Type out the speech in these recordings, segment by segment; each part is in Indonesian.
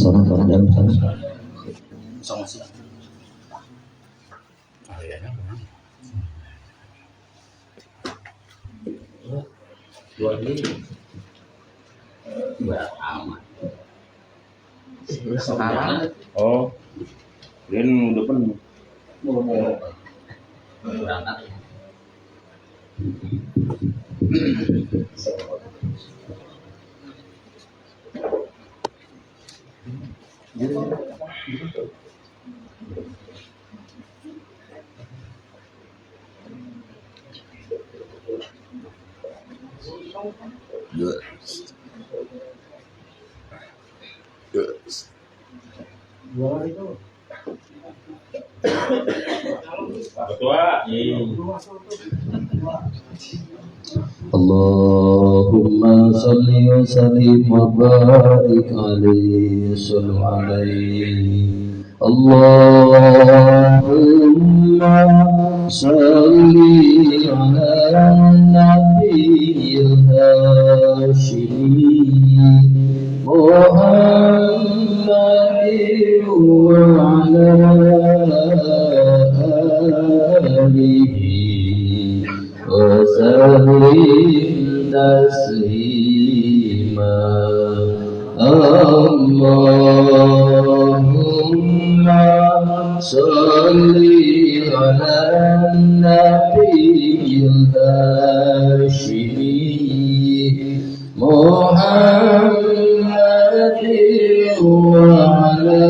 Sana dalam sana. Sama sih. Ayahnya mana? Dua ini. Berat amat. Sekarang. Oh, ini udah penuh. Berangkat. Ketua. Allahumma salli wa sallim wa barik alaihi sallu alaihi. Allahumma salli ala nabiyil hashimi Muhammadin wa ala alihi wa sallim taslima. Allahumma salli ala nabiyil hashimi Muhammadin wa ala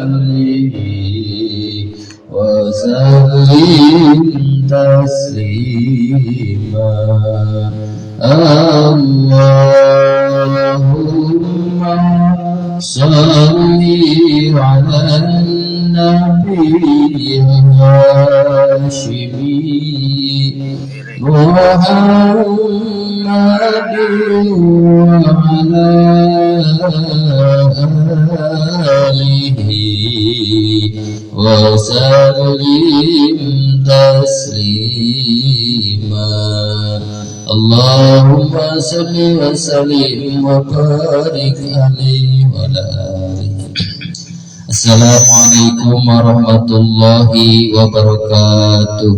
alihi wa sallim taslima. Allahumma salli ala nabiyil hashimi Muhammadin wa ala alihi wa sallim taslima. Allahumma salli wa sallim wa barik alaihi wa ala alihi. Assalamualaikum warahmatullahi wabarakatuh.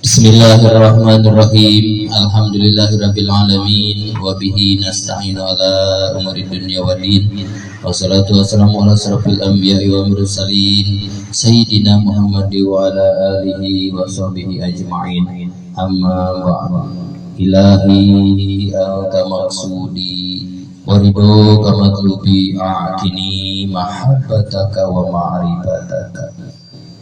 Bismillahirrahmanirrahim. Alhamdulillahirabbil alamin wa bihi nasta'inu ala umuri dunya waddin. Wassalatu wassalamu ala asrofil anbiya'i wa mursalin sayyidina Muhammad wa ala alihi wa sahbihi ajma'in. Amma ba'du. Ilahi anta maqsudi wa ridhoka matlubi a'tini mahabbataka wa ma'rifataka.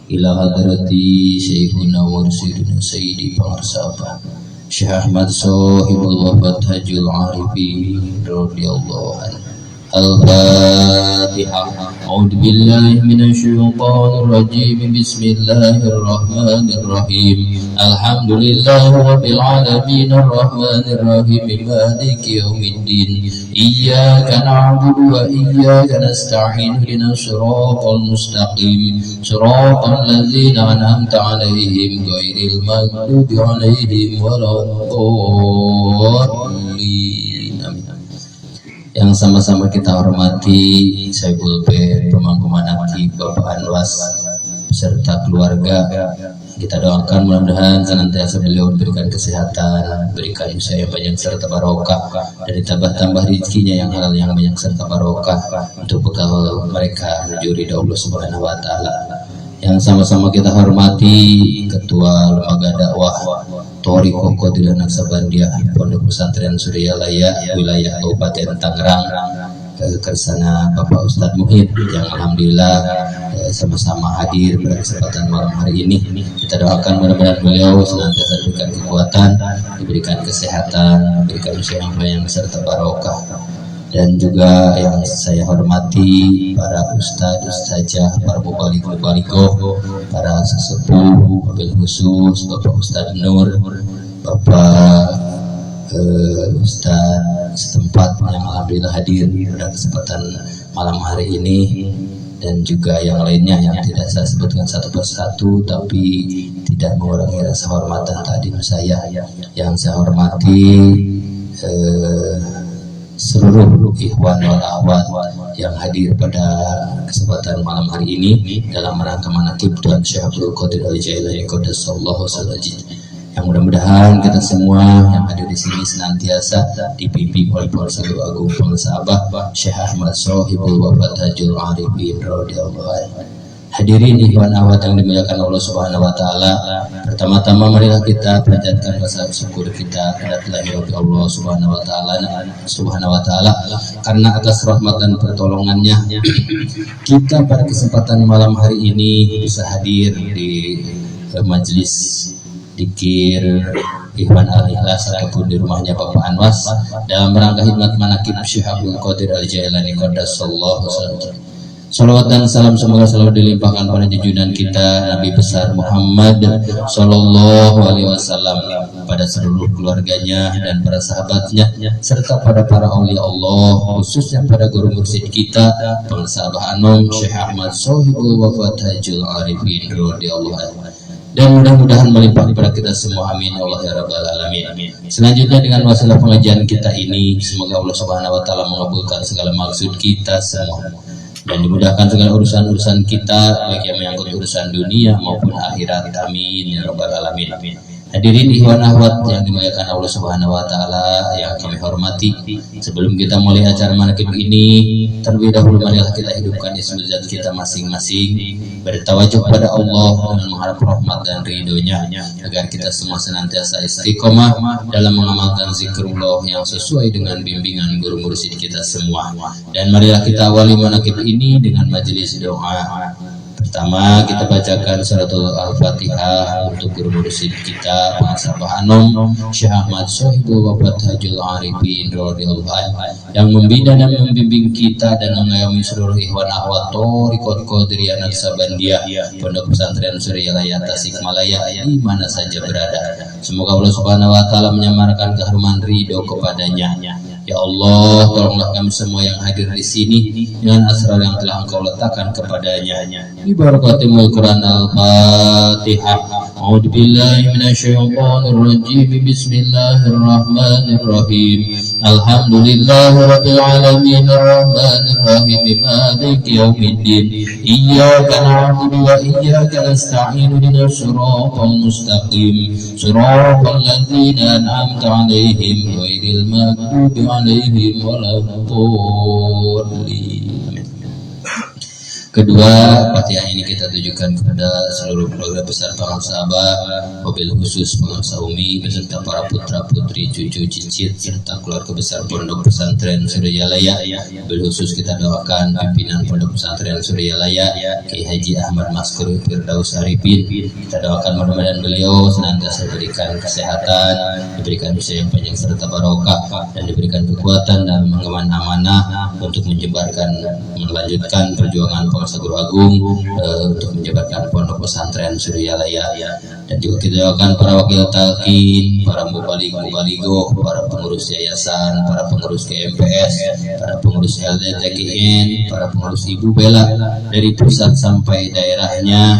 Ila hadrati Syekhuna Mursiduna Sayyidi Pengarsabah Syekh Ahmad Sohibul Wafat Hajjul Arifin radhiyallahu anhu. Al-Fatihah. A'udzu billahi minasyaitonir rajim. Bismillahirrahmanirrahim. Alhamdulillahi rabbil alamin arrahmanir rahim maliki yaumiddin. Iyyaka na'budu wa iyyaka nasta'in. Ihdinas siratal mustaqim. Siratal ladzina an'amta 'alaihim ghairil maghdubi 'alaihim waladdallin. Yang sama-sama kita hormati Saiful B, pemangku manaki Bapak Anwas beserta keluarga. Kita doakan mudah-mudahan senantiasa beliau diberikan kesehatan, berikan usia yang banyak serta barokah, dan ditambah-tambah rezekinya yang halal yang banyak serta barokah untuk bekal mereka menuju ridha Allah Subhanahu wa taala. Yang sama-sama kita hormati Ketua Lembaga Dakwah Thariqah Qadiriyah Naksabandia Pondok Pesantren Suryalaya wilayah Kabupaten Tangerang, kersana Bapak Ustadz Muhid yang alhamdulillah sama-sama hadir pada kesempatan malam hari ini. Kita doakan mudah-mudahan beliau senantiasa diberikan kekuatan, diberikan kesehatan, diberikan usia yang panjang serta barokah. Dan juga yang saya hormati para ustadz, ustazah, para mubaligh-mubalighoh, para sesepuh, wabil khusus Bapak Ustadz Nur, Bapak Ustadz setempat yang alhamdulillah hadir pada kesempatan malam hari ini. dan juga yang lainnya yang tidak saya sebutkan satu persatu, tapi tidak mengurangi rasa hormat dan takdim saya. Yang saya hormati seluruh ikhwan wal akhwat yang hadir pada kesempatan malam hari ini dalam rangka manaqib Tuan Syekh Abdul Qadir Al-Jailani Qaddasallahu Salajid. Yang mudah-mudahan kita semua yang hadir di sini senantiasa dipimpin oleh Pengusaha Agung Pengusaha Abah Syekh Ahmad Sohibul Wafat Tajul Arifin radhiyallahu anhu. Hadirin ikhwan akhwat yang dimuliakan Allah Subhanahu wa taala, pertama-tama marilah kita panjatkan rasa syukur kita kepada Allah Subhanahu wa taala karena atas rahmat dan pertolongannya kita pada kesempatan malam hari ini bisa hadir di majelis dikir Ikhwan Al-Ikhlas ataupun di rumahnya Bapak Anwas dalam rangka khidmat manaqib Syekh Abdul Qadir Al-Jailani Qaddasallahu Salajid. Salawat dan salam semoga selalu dilimpahkan pada junjungan kita Nabi besar Muhammad Sallallahu Alaihi Wasallam, pada seluruh keluarganya dan para sahabatnya, serta pada para aulia Allah, khususnya pada guru mursyid kita Pengusaha Abah Anom Syekh Ahmad Sohibul Wafat Tajul Arifin radhiyallahu anhu. Dan mudah-mudahan melimpah kepada kita semua, amin Allah ya rabbal alamin. Selanjutnya dengan wasilah pengajian kita ini, semoga Allah Subhanahu wa taala mengabulkan segala maksud kita semua dan dimudahkan segala urusan-urusan kita, baik yang menyangkut urusan dunia maupun akhirat, amin ya rabbal alamin. Hadirin ikhwan akhwat yang dimuliakan Allah Subhanahu wa taala yang kami hormati, sebelum kita mulai acara manaqib ini, terlebih dahulu marilah kita hidupkan ismul zat kita masing-masing, bertawajuh pada Allah dengan mengharap rahmat dan ridhonya, agar kita semua senantiasa istiqomah dalam mengamalkan zikrullah yang sesuai dengan bimbingan guru mursyid kita semua. Dan marilah kita awali manaqib ini dengan majelis doa. Pertama kita bacakan suratul Al-Fatihah untuk guru mursyid kita Pengusaha Abah Anom Syekh Ahmad Sohibul Wafat Tajul Arifin radhiyallahu anhu, yang membina dan membimbing kita dan mengayomi seluruh ikhwan akhwat Thariqat Qadiriyah Naksabandiyah Pondok Pesantren Suryalaya Tasikmalaya di mana saja berada. Semoga Allah Subhanahu wa taala menyamarkan keharuman ridho kepadanya. Ya Allah, tolonglah kami semua yang hadir di sini dengan asrar yang telah Engkau letakkan kepadanya. Bi barakatil Quran Al-Fatihah. A'udzu billahi minasyaitonir rajim. Bismillahirrahmanirrahim. Alhamdulillahirabbil alamin arrahmanir rahim maliki yaumiddin. Iyyaka na'budu wa iyyaka nasta'in ihdinas siratal mustaqim. Siratal ladzina an'amta 'alaihim ghairil maghdubi 'alaihim waladdallin. Kedua, Fatihah ini kita tujukan kepada seluruh keluarga besar Pengusaha Abah, mobil khusus Pengusaha Umi beserta para putra putri, cucu cicit serta keluarga besar Pondok Pesantren Suryalaya. Mobil khusus kita doakan pimpinan Pondok Pesantren Suryalaya Kiai Haji Ahmad Maskur Firdaus Arifin. Kita doakan mudah-mudahan beliau senantiasa diberikan kesehatan, diberikan usia yang panjang serta barokah, dan diberikan kekuatan dalam mengemban amanah untuk melanjutkan perjuangan Guru Agung untuk menjabatkan Pondok Pesantren Suryalaya. Dan juga kita doakan para wakil talqin, para mubaligo, para pengurus yayasan, para pengurus KMPS, para pengurus LDTKN, para pengurus Ibu Bela dari pusat sampai daerahnya,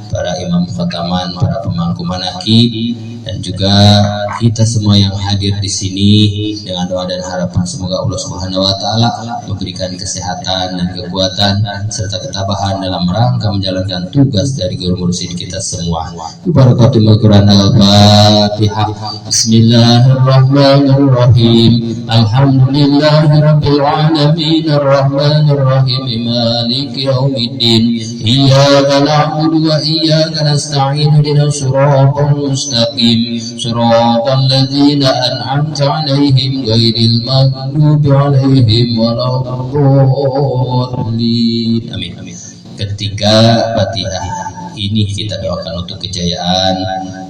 para imam khataman, para pemangku manaqib, dan juga kita semua yang hadir di sini dengan doa dan harapan semoga Allah Subhanahu wa taala memberikan kesehatan dan kekuatan serta ketabahan dalam rangka menjalankan tugas dari guru mursyid kita semua. Barakatul Quran Al-Fatihah. Bismillahirrahmanirrahim. Alhamdulillahirabbil alamin arrahmanir rahim maliki yaumiddin. Iyyaka na'budu wa iyyaka nasta'in ihdinas siratal mustaqim. Siratal ladzina an'amta 'alaihim ghairil maghdubi 'alaihim waladdallin. Amin. Ketiga, Fatihah ini kita doakan untuk kejayaan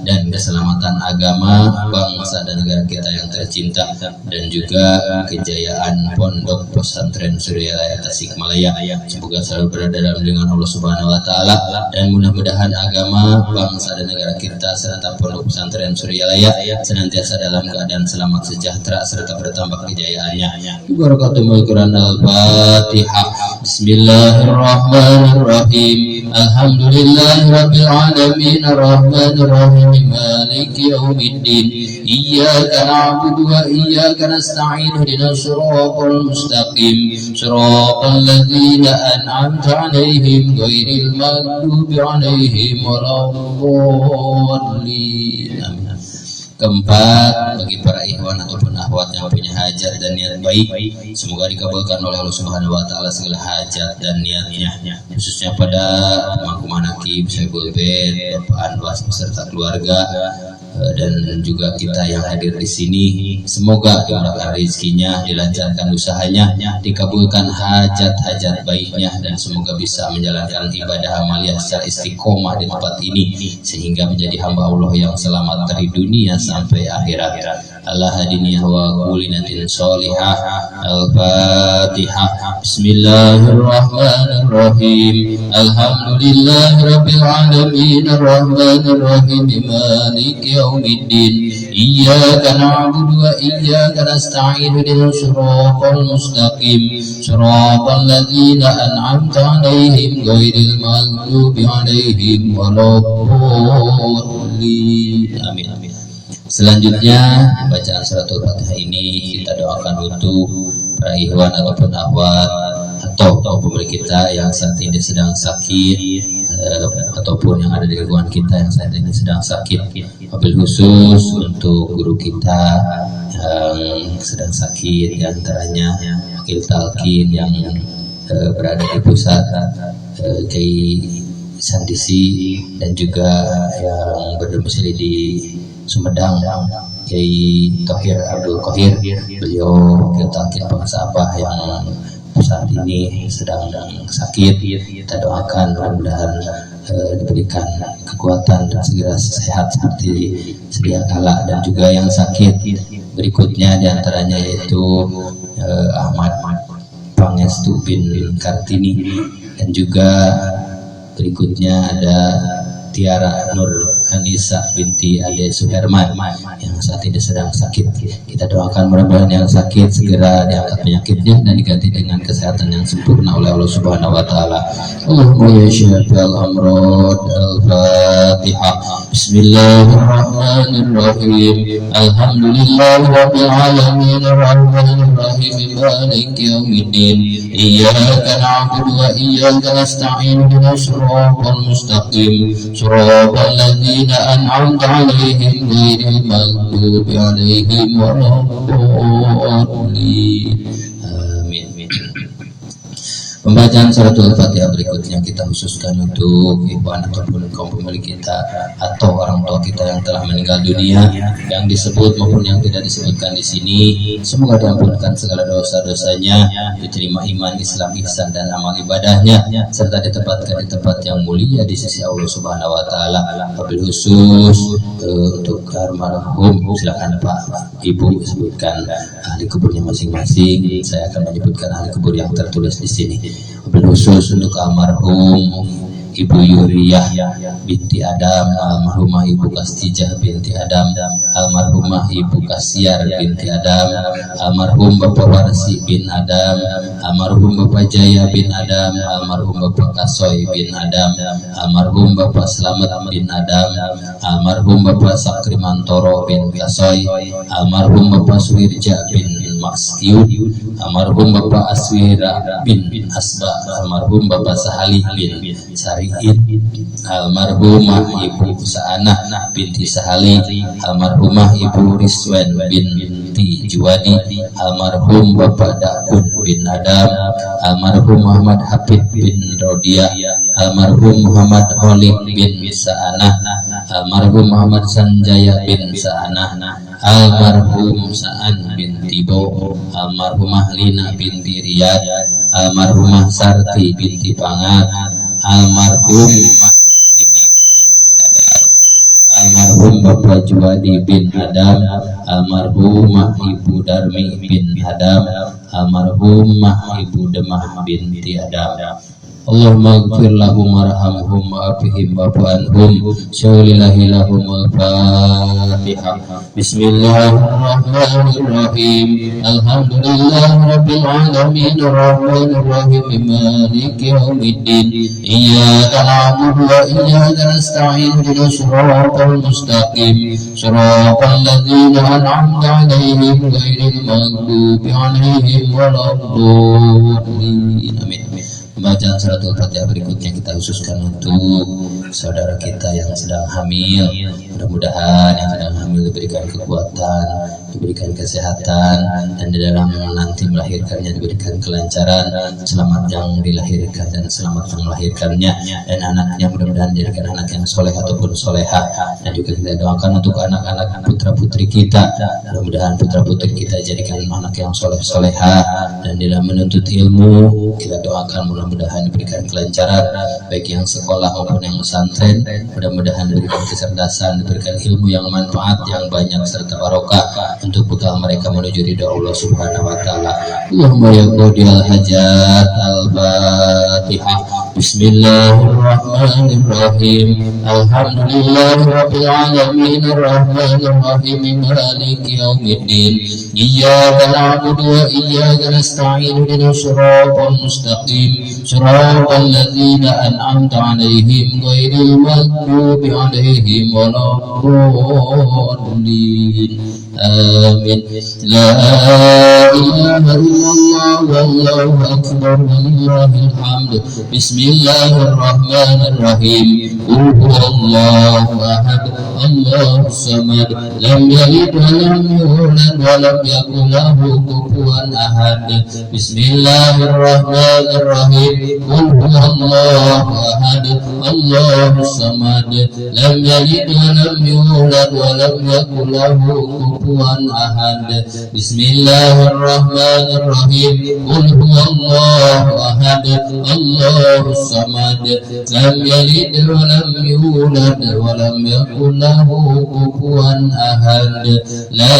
dan keselamatan agama, bangsa dan negara kita yang tercinta, dan juga kejayaan Pondok Pesantren Suryalaya Tasikmalaya. Semoga selalu berada dalam lindungan Allah Subhanahu wa taala, dan mudah-mudahan agama, bangsa dan negara kita serta Pondok Pesantren Suryalaya senantiasa dalam keadaan selamat sejahtera serta bertambah kejayaannya. Barakatul Quran Al-Fatihah. Bismillahirrahmanirrahim. Alhamdulillahi alamin arrahmanirrahim maliki yaumiddin. Iyyaka na'budu wa iyyaka nasta'in ihdinas siratal mustaqim siratal ladzina an'amta 'alaihim ghairil maghdubi 'alaihim waladdallin. Amin. Keempat, bagi para ikhwan ataupun akhwat yang punya hajat dan niat baik, semoga dikabulkan oleh Allah Subhanahu wa taala segala hajat dan niatnya, khususnya pada pemangku manaqib Syaikh Bapak Anwas beserta keluarga dan juga kita yang hadir di sini. Semoga dimurahkan rezekinya, dilancarkan usahanya, dikabulkan hajat-hajat baiknya, dan semoga bisa menjalankan ibadah amaliyah secara istiqomah di tempat ini sehingga menjadi hamba Allah yang selamat dari dunia sampai akhirat. Allah hadiniyah wa kulinatin sholihah. Al-Fatihah. Bismillahirrahmanirrahim. Alhamdulillahirabbil alamin arrahmanirrahim maliki yaumiddin. Iyyaka na'budu wa iyyaka nasta'in ihdinas siratal mustaqim siratal ladzina an'amta 'alaihim ghairil maghdubi 'alaihim waladdallin. Amin. Selanjutnya bacaan suratul Fatihah ini kita doakan untuk para ikhwan ataupun akhwat atau pemilik kita yang saat ini sedang sakit ataupun yang ada di lingkungan kita yang saat ini sedang sakit. Wabil khusus untuk guru kita yang sedang sakit, diantaranya Wakil Talqin yang berada di pusat, Kiai Sandisi, dan juga yang berdomisili di Sumedang, Kiai Thohir Abdul Qohir, beliau Wakil Talqin Bangsa Abah yang saat ini sedang sakit. Kita doakan mudah-mudahan diberikan kekuatan dan segera sehat seperti sedia kala. Dan juga yang sakit berikutnya diantaranya yaitu Ahmad Pangestu bin Kartini, dan juga berikutnya ada Tiara Nur Anissa binti Ade Suherman yang saat ini sedang sakit. Kita doakan mudah-mudahan yang sakit segera diangkat penyakitnya dan diganti dengan kesehatan yang sempurna oleh Allah Subhanahu wa taala. Allahumma ya syafi'al amrad. Al-Fatihah. Bismillahirrahmanirrahim. Alhamdulillahirabbil alamin arrahmanirrahim maliki yaumiddin. Iyyaka na'budu wa iyyaka nasta'in ihdinas siratal mustaqim siratal ladzina an'amta 'alaihim ghairil maghdubi 'alaihim waladdallin. Amin. Pembacaan suratul Fatihah berikutnya kita khususkan untuk ikhwan ataupun kaum pemilik kita atau orang tua kita yang telah meninggal dunia, yang disebut maupun yang tidak disebutkan di sini. Semoga diampunkan segala dosa-dosanya, diterima iman, Islam, ihsan dan amal ibadahnya, serta ditempatkan di tempat yang mulia di sisi Allah Subhanahu wa taala. Wabil khusus untuk almarhum, silakan Pak Ibu sebutkan ahli kuburnya masing-masing. Saya akan menyebutkan ahli kubur yang tertulis di sini. Wabil khusus untuk almarhum Ibu Yuriyah binti Adam, almarhumah Ibu Kastijah binti Adam, almarhumah Ibu Kasiar binti Adam, almarhum Bapak Warsi bin Adam, almarhum Bapak Jaya bin Adam, almarhum Bapak Kasoy bin Adam, almarhum Bapak Slamet bin Adam, almarhum Bapak Sakri Mantoro bin Kasoy, almarhum Bapak Suwirja bin Maksiud, almarhum Bapak Aswira bin Asba, almarhum Bapak Sahali bin Sariin, almarhumah Ibu Saanah binti Sahali, almarhumah Ibu Rizwan binti Juwadi, almarhum Bapak Dakun bin Adam, almarhum Muhammad Habib bin Rodia, almarhum Muhammad Holik bin Saanah, almarhum Muhammad Sanjaya bin Saanah, almarhum Sa'an binti Bo, almarhumah Lina binti Riyad, almarhumah Sarti binti Pangat, almarhum Lina binti Adam, almarhum Bapak Juwadi bin Adam, almarhumah Ibu Darmi bin Adam, almarhumah Ibu Demah binti Adam. Allahumma ighfir lahum warhamhum wa'afihim wa'fu anhum. Syaulillahi lahumul Fatihah. Bismillahirrahmanirrahim. Alhamdulillahi rabbil alamin arrahmanir rahim maliki yaumiddin. Iyyaka na'budu wa iyyaka nasta'in ihdinas siratal mustaqim siratal ladzina an'amta 'alaihim ghairil maghdubi 'alaihim waladdallin. Amin. Pembacaan suratul Fatihah berikutnya kita khususkan untuk saudara kita yang sedang hamil. Mudah-mudahan yang sedang hamil diberikan kekuatan, diberikan kesehatan, dan di dalam nanti melahirkannya diberikan kelancaran, selamat yang dilahirkan dan selamat yang melahirkannya, dan anaknya mudah-mudahan dijadikan anak yang soleh ataupun soleha. Dan juga kita doakan untuk anak-anak putra putri kita, mudah-mudahan putra putri kita jadikan anak yang soleh soleha, dan di dalam menuntut ilmu kita doakan mudah-mudahan diberikan kelancaran baik yang sekolah maupun yang pesantren. Mudah-mudahan diberikan kecerdasan, diberikan ilmu yang manfaat yang banyak serta barokah untuk bekal mereka menuju ridha Allah Subhanahu wa taala. Allahumma ya qadiyal hajat. Al-Fatihah. Bismillahirrahmanirrahim. Alhamdulillahirabbil alamin arrahmanir rahim maliki yaumiddin. Iyyaka na'budu wa iyyaka nasta'in ihdinas siratal mustaqim siratal ladzina an'amta 'alaihim ghairil maghdubi 'alaihim waladdallin. Amin. La ilaha illallah wallahu akbar walillahil hamd. Bismillahirrahmanirrahim. Qul huwallahu ahad Allahus samad lam yalid wa lam yulad wa lam yakul lahu kufuwan ahad. Bismillahirrahmanirrahim. Qul huwallahu ahad Allahus samad lam yalid wa lam yulad wa lam yakul lahu kufuwan ahad. Bismillahirrahmanirrahim. Qul huwallahu ahad Allahus samad lam yalid wa lam yulad wa lam yakul lahu kufuwan ahad. La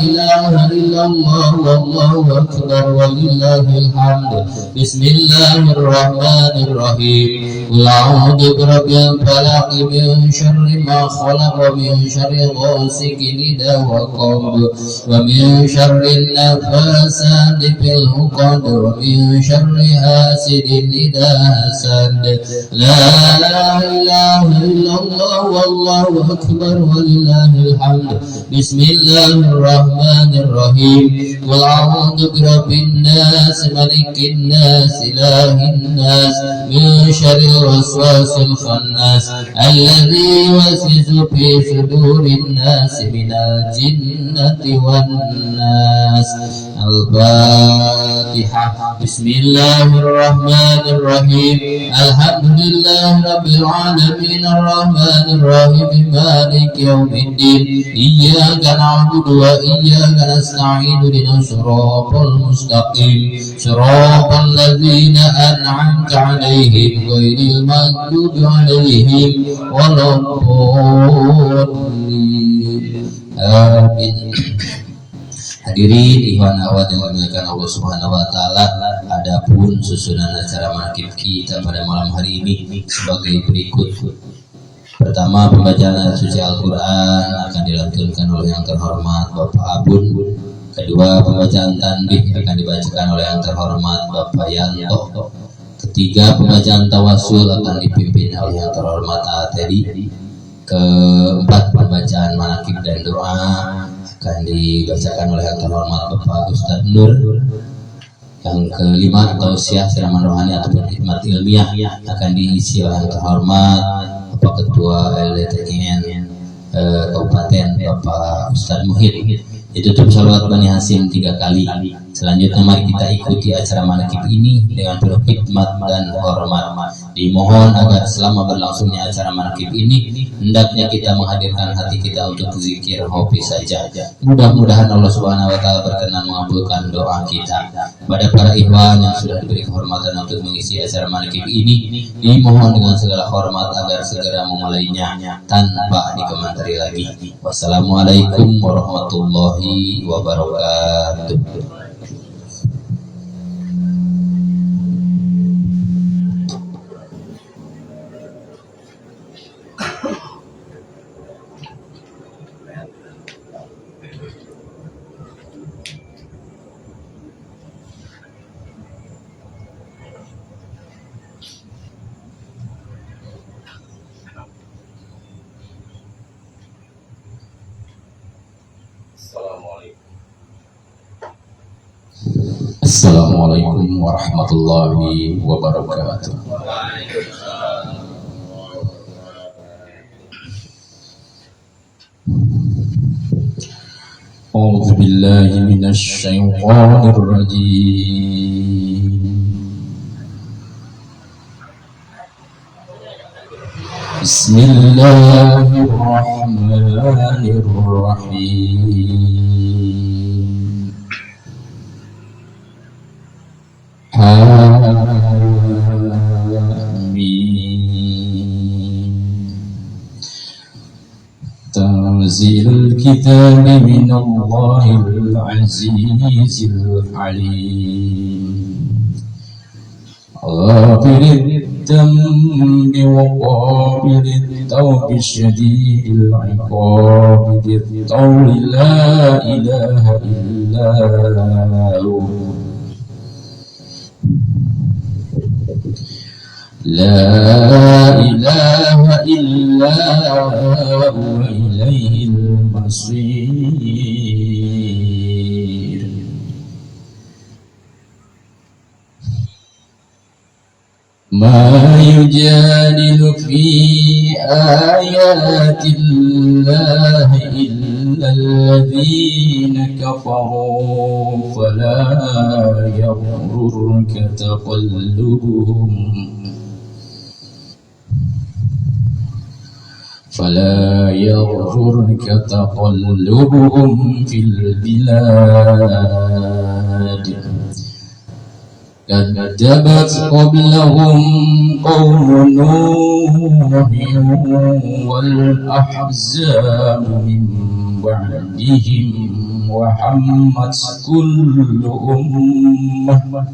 ilaha illallah wallahu akbar walillahil hamd. Bismillahirrahmanirrahim. Qul a'udzu birabbil falaq min syarri ma khalaq wa min syarri ghasiqin idza waqab wa min syarri nafasati fil 'uqad wa min syarri hasidin idza hasad. La ilaha illallah wallahu akbar walillahil hamd. Bismillahirrahmanirrahim. Qul a'udzu birabbin nas malikin nas ilahin nas min syarril waswasil khannas alladzi yuwaswisu fi sudurin nas minal jinnati wan nas. Al-Fatihah. Bismillahirrahmanirrahim. Alhamdulillahi rabbil alamin arrahmanir rahim maliki yaumiddin. Iyyaka na'budu wa iyyaka nasta'in ihdinas siratal mustaqim siratal ladzina an'amta 'alaihim ghairil maghdubi 'alaihim waladdallin. Amin. Hadirin ikhwan akhwat yang dimuliakan Allah Subhanahu wa taala, adapun susunan acara manaqib kita pada malam hari ini sebagai berikut. Pertama, pembacaan ayat suci Al-Qur'an akan dilantunkan oleh yang terhormat Bapak Abun. Kedua, pembacaan tanbih akan dibacakan oleh yang terhormat Bapak Yanto. Ketiga, pembacaan tawasul akan dipimpin oleh yang terhormat Atedi. Keempat, pembacaan manaqib dan doa akan dibacakan oleh yang terhormat Bapak Ustadz Nur. Yang kelima, tausiah ceramah rohani ataupun khidmat ilmiah akan diisi oleh yang terhormat Bapak Ketua LDTKN Kabupaten Bapak Ustadz Muhid. Ditutup salawat Bani Hasim 3 kali. Selanjutnya mari kita ikuti acara manaqib ini dengan penuh khidmat dan hormat. Dimohon agar selama berlangsungnya acara manaqib ini hendaknya kita menghadirkan hati kita untuk zikir hobi saja. Mudah-mudahan Allah Subhanahu wa taala berkenan mengabulkan doa kita. Pada para ikhwan yang sudah diberi kehormatan untuk mengisi acara manaqib ini, dimohon dengan segala hormat agar segera memulainya tanpa dikomentari lagi. Wassalamualaikum warahmatullahi wabarakatuh. Assalamualaikum warahmatullahi wabarakatuh. A'udzu billahi minasy syaithanir rajim. Bismillahirrahmanirrahim. Amin. Tanzilul kitab minallahil azizil alim. Ghafirid dambi wa qabilit tawbi syadidil iqabi bittawli la ilaha illa hu. La ilaha illa huwa ilaihil masir. Ma yujadilu fi ayatillahi illa alladhina kafaru fala yaghurruka taqallubuhum فلا يغررك تقلبهم في البلاد كذبت قبلهم قوم نوح والأحزاب من بعدهم وحمت كل أمة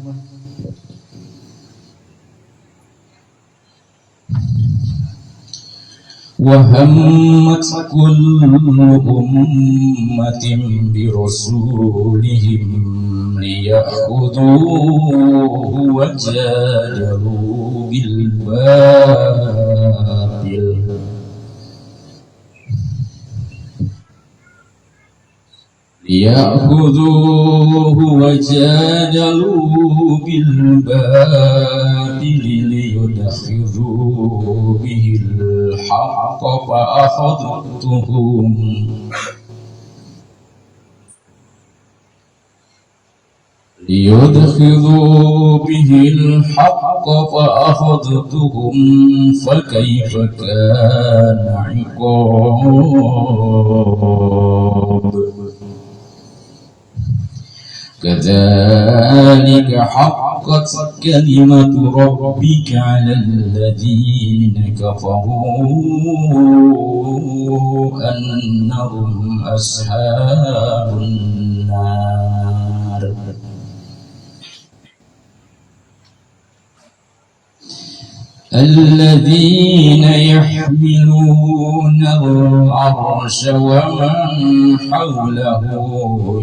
وهمت كل أمة برسولهم ليأخذوه وجادلوا بالباطل ليدحضوا به الحق فأخذتهم فكيف كان عقاب كذلك حقت كلمة ربك على الذين كفروا أنهم أصحاب النار الذين يحملون العرش ومن حوله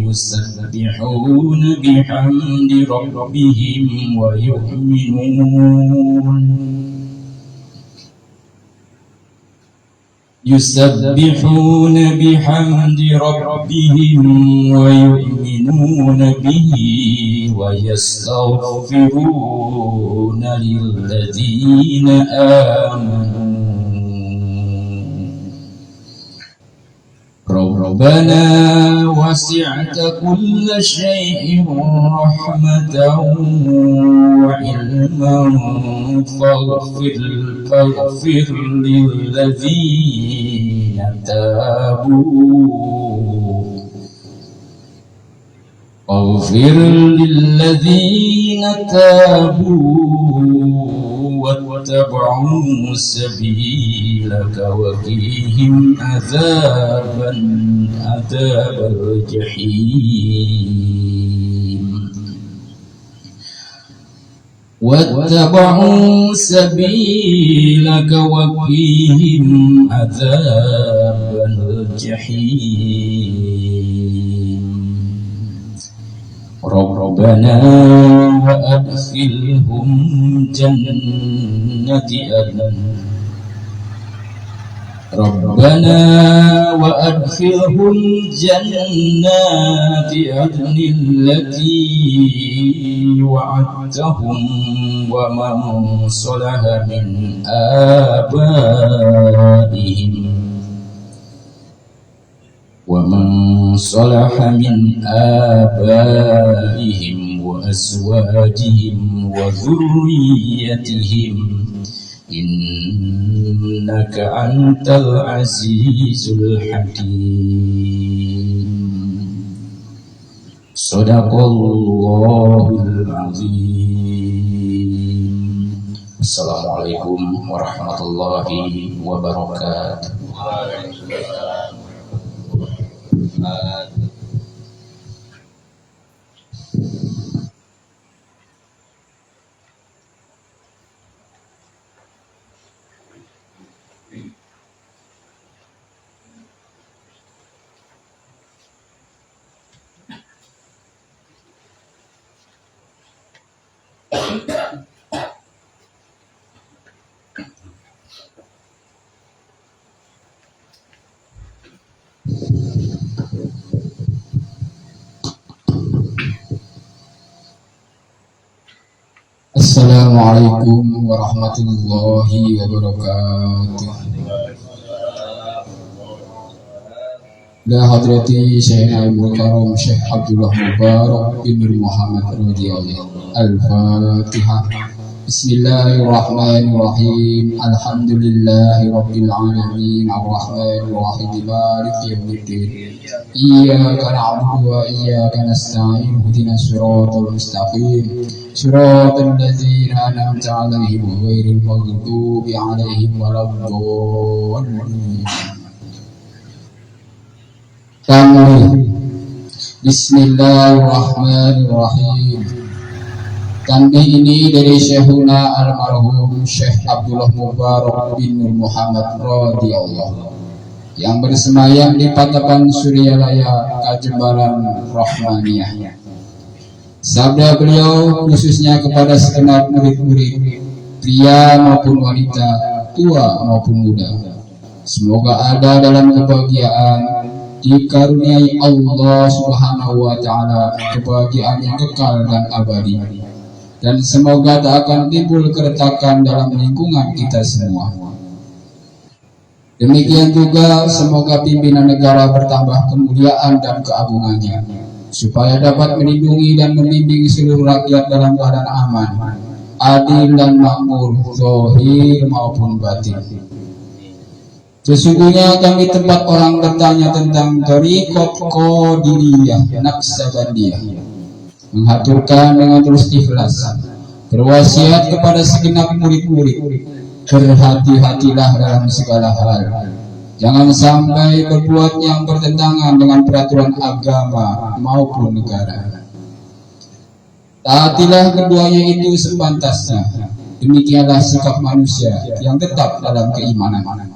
يسبحون بحمد ربهم ويؤمنون به ويستغفرون للذين آمنوا ربنا وسعت كل شيء رحمة وعلما فاغفر للذين تابوا واتبعوا سبيلك وقهم عذاب الجحيم واتبعوا سبيلك وقهم عذاب الجحيم ربنا وأدخلهم جنة عدن ربنا وأدخلهم جنات عدن التي وعدتهم ومن صلح من آبائهم وأزواجهم وذريتهم إنك أنت العزيز الحكيم. صدق الله العظيم. Assalamualaikum warahmatullahi wabarakatuh. Assalamualaikum warahmatullahi wabarakatuh. La hadrati Sayyidina Abdul Karim Syekh Abdullah Mubarak bin Muhammad radhiyallahu Al-Fatihah. Bismillahirrahmanirrahim. Alhamdulillahi rabbil alamin. Ar-Rahmanir Rahim. Maliki yaumiddin. Iyyaka na'budu wa iyyaka nasta'in. Ihdinas siratal mustaqim. Siratal ladzina an'amta 'alaihim ghairil maghdubi 'alaihim waladdallin. Tanbih. Bismillahirrahmanirrahim. Tanbih ini dari Syekhuna almarhum Syekh Abdullah Mubarak bin Muhammad radhiyallahu yang bersemayam di Patapan Suryalaya, Kajembaran Rahmaniyah. Sabda beliau khususnya kepada segenap murid-murid, pria maupun wanita, tua maupun muda. Semoga ada dalam kebahagiaan, dikaruniai Allah Subhanahu wa Ta'ala kebahagiaan yang kekal dan abadi. Dan semoga tak akan timbul keretakan dalam lingkungan kita semua. Demikian juga semoga pimpinan negara bertambah kemuliaan dan keagungannya, supaya dapat melindungi dan membimbing seluruh rakyat dalam keadaan aman, adil dan makmur, zahir maupun batin. Sesungguhnya kami tempat orang bertanya tentang Thariqat Qadiriyah Naqsabandiyah, menghaturkan dengan terus ikhlas, berwasiat kepada segenap murid-murid, berhati-hatilah dalam segala hal. Jangan sampai berbuat yang bertentangan dengan peraturan agama maupun negara. Taatilah keduanya itu sepantasnya. Demikianlah sikap manusia yang tetap dalam keimanan.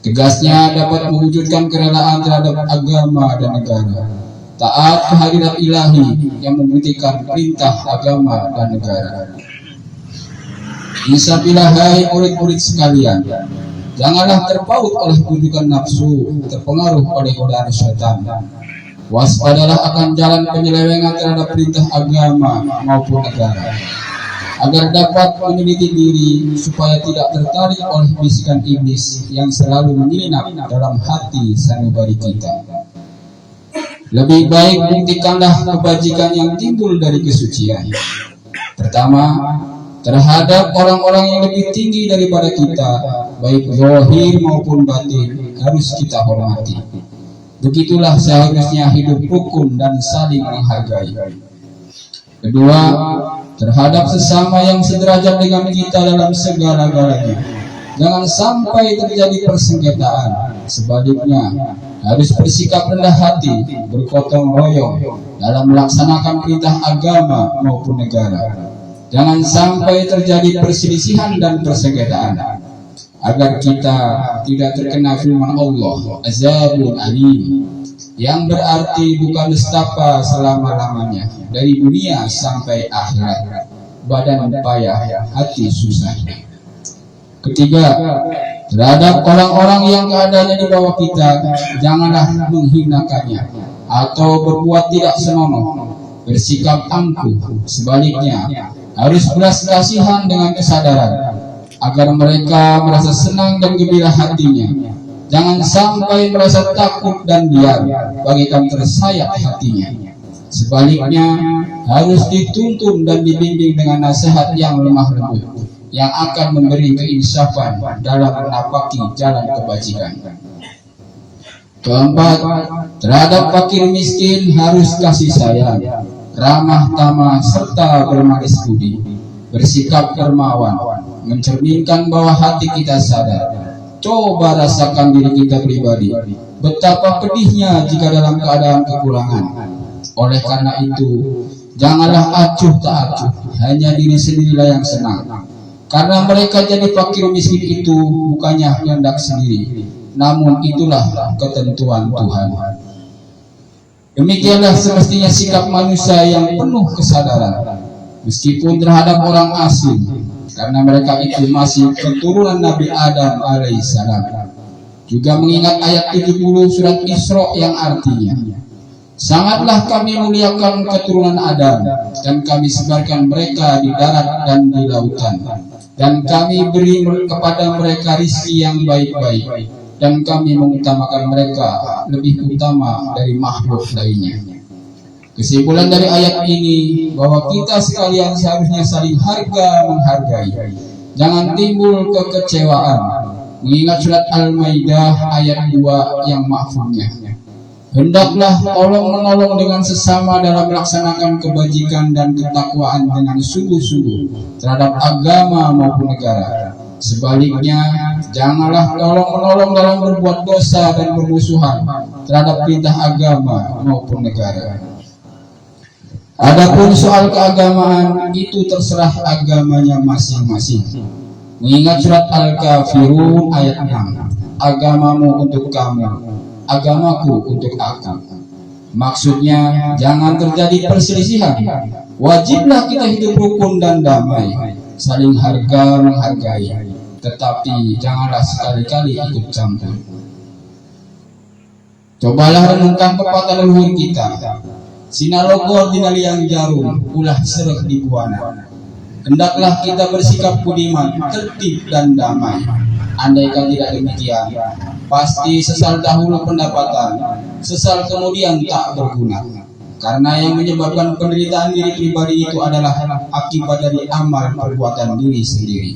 Tegasnya dapat mewujudkan kerelaan terhadap agama dan negara. Taat kehadirat ilahi yang membuktikan perintah agama dan negara. Insabillah hai murid-murid sekalian, janganlah terpaut oleh kunjungan nafsu, terpengaruh oleh godaan syaitan. Waspadalah akan jalan penyelewengan terhadap perintah agama maupun negara, agar dapat meneliti diri supaya tidak tertarik oleh bisikan iblis yang selalu menyelinap dalam hati sanubari kita. Lebih baik buktikanlah kebajikan yang timbul dari kesucian. Pertama, terhadap orang-orang yang lebih tinggi daripada kita, baik zahir maupun batin, harus kita hormati. Begitulah seharusnya hidup rukun dan saling menghargai. Kedua, terhadap sesama yang sederajat dengan kita dalam segala-galanya, jangan sampai terjadi persengketaan. Sebaliknya, harus bersikap rendah hati, bergotong royong dalam melaksanakan perintah agama maupun negara. Jangan sampai terjadi perselisihan dan persengketaan, agar kita tidak terkena firman Allah azabun alim, yang berarti bukan nestapa selama-lamanya dari dunia sampai akhirat, badan payah, hati susah. Ketiga, Terhadap orang-orang yang keadaannya di bawah kita, janganlah menghinakannya atau berbuat tidak senonoh, bersikap angkuh. Sebaliknya, harus belas kasihan dengan kesadaran, agar mereka merasa senang dan gembira hatinya. Jangan sampai merasa takut dan liar, bagaikan tersayat hatinya. Sebaliknya, harus dituntun dan dibimbing dengan nasihat yang lemah lembut, yang akan memberi keinsafan dalam menapaki jalan kebajikan. Keempat, terhadap fakir miskin harus kasih sayang, ramah tamah serta bermanis budi, bersikap dermawan, mencerminkan bahwa hati kita sadar. Coba rasakan diri kita pribadi, betapa pedihnya jika dalam keadaan kekurangan. Oleh karena itu, janganlah acuh tak acuh, hanya diri sendirilah yang senang. Karena mereka jadi fakir miskin itu bukannya kehendak sendiri, namun itulah ketentuan Tuhan. Demikianlah semestinya sikap manusia yang penuh kesadaran, meskipun terhadap orang asing, karena mereka itu masih keturunan Nabi Adam alaihissalam. Juga mengingat ayat 70 surat Isra yang artinya, sangatlah kami muliakan keturunan Adam, dan kami sebarkan mereka di darat dan di lautan, dan kami beri kepada mereka rizki yang baik-baik, dan kami mengutamakan mereka lebih utama dari makhluk lainnya. Kesimpulan dari ayat ini bahwa kita sekalian seharusnya saling harga menghargai. Jangan timbul kekecewaan. Mengingat surat Al-Maidah ayat 2 yang makfumnya, hendaklah tolong-menolong dengan sesama dalam melaksanakan kebajikan dan ketakwaan dengan sungguh-sungguh terhadap agama maupun negara. Sebaliknya, janganlah tolong-menolong dalam berbuat dosa dan bermusuhan terhadap perintah agama maupun negara. Adapun soal keagamaan itu terserah agamanya masing-masing. Mengingat surat Al-Kafirun ayat 6, agamamu untuk kamu, agamaku untuk aku. Maksudnya, jangan terjadi perselisihan. Wajiblah kita hidup rukun dan damai, saling harga menghargai, tetapi janganlah sekali-kali ikut campur. Cobalah renungkan pepatah leluhur kita, Sinalogor dinaliang jarum, ulah sereh di buana. Hendaklah kita bersikap budiman, tertib dan damai. Andaikan tidak demikian, pasti sesal dahulu pendapatan, sesal kemudian tak berguna. Karena yang menyebabkan penderitaan diri pribadi itu adalah akibat dari amal perbuatan diri sendiri.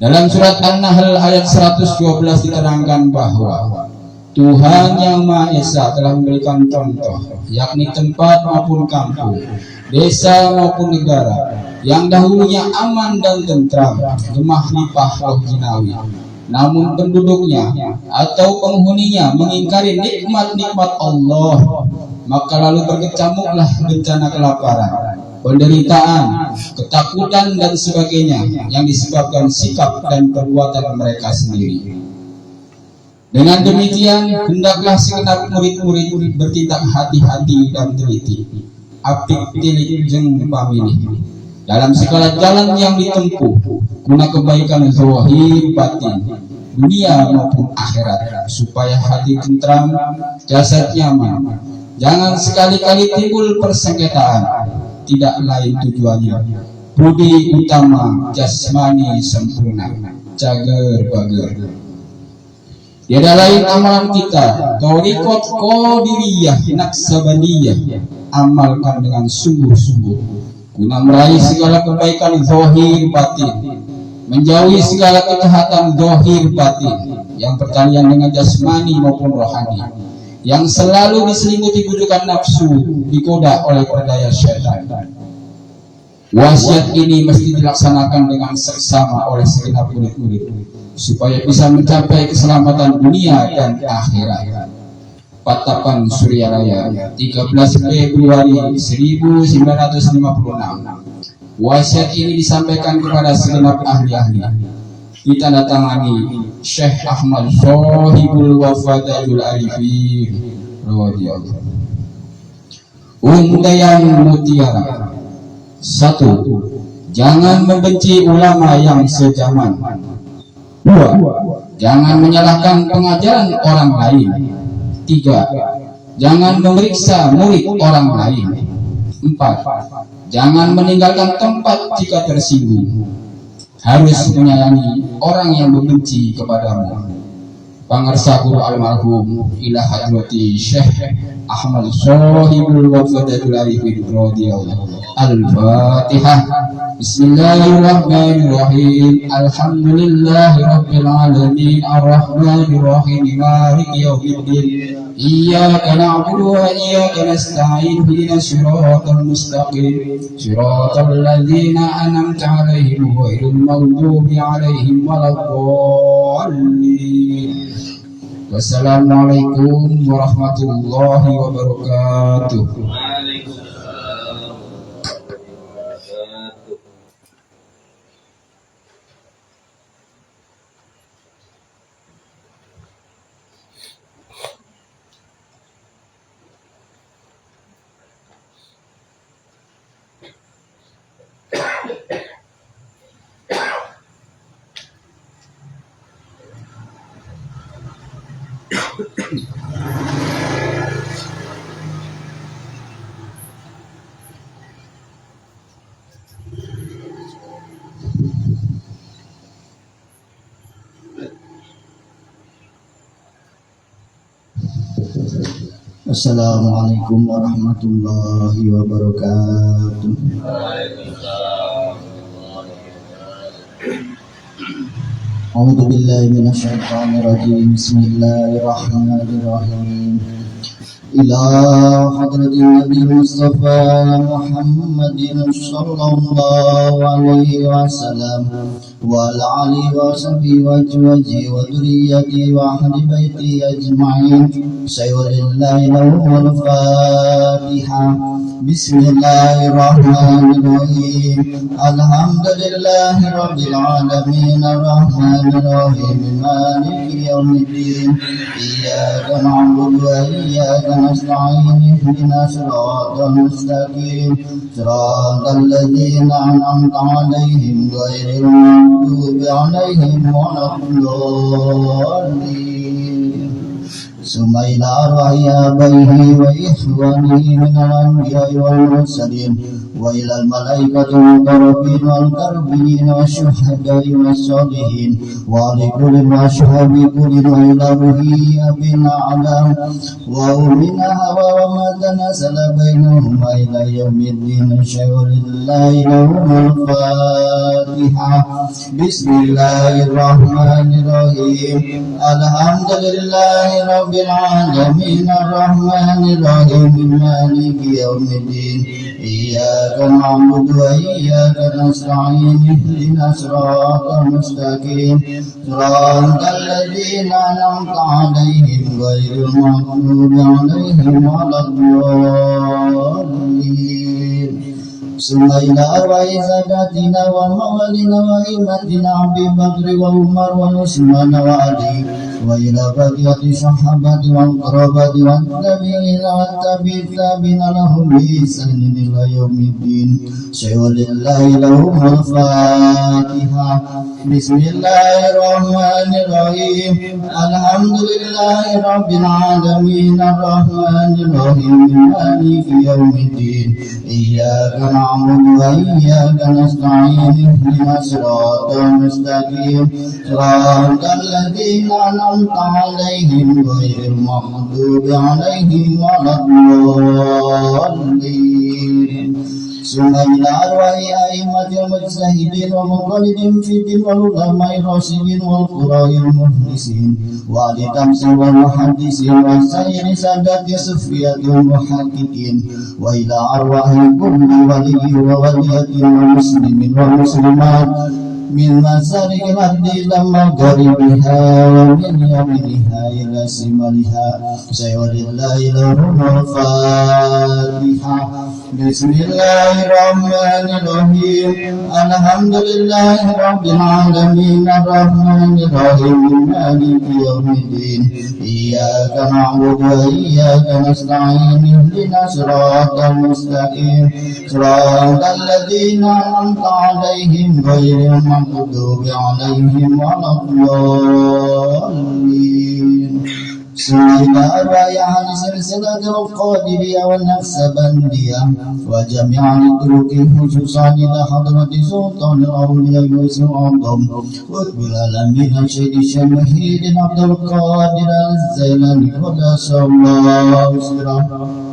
Dalam surat An-Nahl ayat 112 diterangkan bahwa Tuhan yang Maha Esa telah memberikan contoh, yakni tempat maupun kampung, desa maupun negara, yang dahulunya aman dan tentram, gemah limpah roh jinawi. Namun penduduknya atau penghuninya mengingkari nikmat-nikmat Allah, maka lalu berkecamuklah bencana kelaparan, penderitaan, ketakutan dan sebagainya yang disebabkan sikap dan perbuatan mereka sendiri. Dengan demikian, hendaklah segenap murid-murid bertindak hati-hati dan teliti, apik tilik jeung pamilih dalam segala jalan yang ditempuh, guna kebaikan zahir batin, dunia maupun akhirat, supaya hati tentram, jasad nyaman. Jangan sekali-kali timbul persengketaan, tidak lain tujuannya budi utama, jasmani sempurna, cager bager. Tiada lain amalan kita, thariqat qadiriyah naqsabandiyah, amalkan dengan sungguh-sungguh guna meraih segala kebaikan zahir batin, menjauhi segala kejahatan zahir batin yang berkaitan dengan jasmani maupun rohani, yang selalu diselimuti bujukan nafsu, digoda oleh perdaya syaitan. Wasiat ini mesti dilaksanakan dengan seksama oleh segenap murid-murid, supaya bisa mencapai keselamatan dunia dan akhirat. Patapan Suryaraya, 13 Februari 1956. Wasiat ini disampaikan kepada segenap ahli-ahli. Ditandatangani Syekh Ahmad Sohibul Wafadatul Arifin radhiyallahu. Untayan mutiara. 1. Jangan membenci ulama yang sejaman. 2. 2. Jangan menyalahkan pengajaran orang lain. 3. Jangan memeriksa murid orang lain. 4. Jangan meninggalkan tempat jika tersinggung. Harus menyayangi orang yang membenci kepadamu. Pangarsa guru almarhum ila hadrati Syekh Ahmad Sohibul Wafadatul Arifin radhiyallahu Al-Fatihah. Bismillahirrahmanirrahim. Alhamdulillahi rabbil alamin arrahmanir rahim maliki yaumiddin. Iyyaka na'budu wa iyyaka nasta'in ihdinas siratal mustaqim siratal ladzina an'amta 'alaihim ghairil maghdubi 'alaihim waladdallin. Wassalamualaikum warahmatullahi wabarakatuh. Assalamualaikum warahmatullahi wabarakatuh. A'udzu billahi minasyaitonir rajim. Bismillahirrahmanirrahim. Ila hadratin Nabi Mustafa Muhammadin sallallahu alaihi wasallam wa ala alihi wa sahbihi wa azwajihi wa dhurriyyatihi wa ahli baiti ajma'in. Sayyidillahil Fatiha. Bismillahirrahmanirrahim. Alhamdulillahi rabbil alamin arrahmanir rahim maliki yaumiddin. Iyyaka na'budu wa iyyaka nasta'in ihdinas siratal mustaqim siratal ladzina an'amta 'alaihim ghairil maghdubi 'alaihim waladdallin. Summa ila arwahi abaihi wa ikhwanihi minal anbiya'i wal mursalin wa ilal malaikati muqarrabin wal karbin wa syuhada'i was sholihin wa li kulli mashabi kulli wa ila ruhi abina alam wa umina hawa wa madana sala bainahuma ila yaumiddin. Syai'ulillahi lahumul Fatihah. Bismillahirrahmanirrahim. Alhamdulillahi rabbil alamin arrahmanir rahim maliki yaumiddin. Iyyaka na'budu wa iyyaka nasta'in ihdinas siratal mustaqim siratal ladzina an'amta 'alaihim ghairil maghdubi 'alaihim waladdallin. Summa ila arwahi sadatina wa mawalina wa imatina Abi Bakri wa Umar wa Utsman wa Ali wa ila baqiyati sahabati wal qarabati wat tabi'in wat tabi'in lahum bi ihsanin ila yaumiddin. Syai'ulillahi lahumul Fatihah. Bismillahirrahmanirrahim. Alhamdulillahi rabbil alamin arrahmanir rahim maliki yaumiddin. Iyyaka na'budu wa iyyaka nasta'in ihdinas siratal mustaqim siratal ladzina an'amta 'alaihim ghairil maghdubi 'alaihim waladdallin. Summa ila arwahi a'immatil mujtahidin wa muqallidin fi din wal ulama'i rasyidin wal qura'il muhdisin wa li tamsil wal muhaddisin wa sayyidi sadati sufiyatul muhaqqiqin wa ila arwahi kulli waliyyin wa waliyatin wa muslimin wa muslimat min masarikil ardi ila magharibiha wa min yaminiha ila simaliha. Sayyidillahil Fatihah. Bismillahirrahmanirrahim. Alhamdulillahirabbil alamin arrahmanirrahim maliki yaumiddin. Iyyaka na'budu wa iyyaka nasta'in. Ihdinas siratal mustaqim. Siratal ladzina an'amta 'alaihim ghairil maghdubi 'alaihim waladdallin. Bismillah ar-Rahman silsilatul qadiriyah wal naqsabandiyah wa jami'an turuqi khususan ila hadrati sultanil awliya Yusuf Adam wa bil alamin sayyidi syamahidin Abdul Qadir al-Zailani qadasallahu sirrahu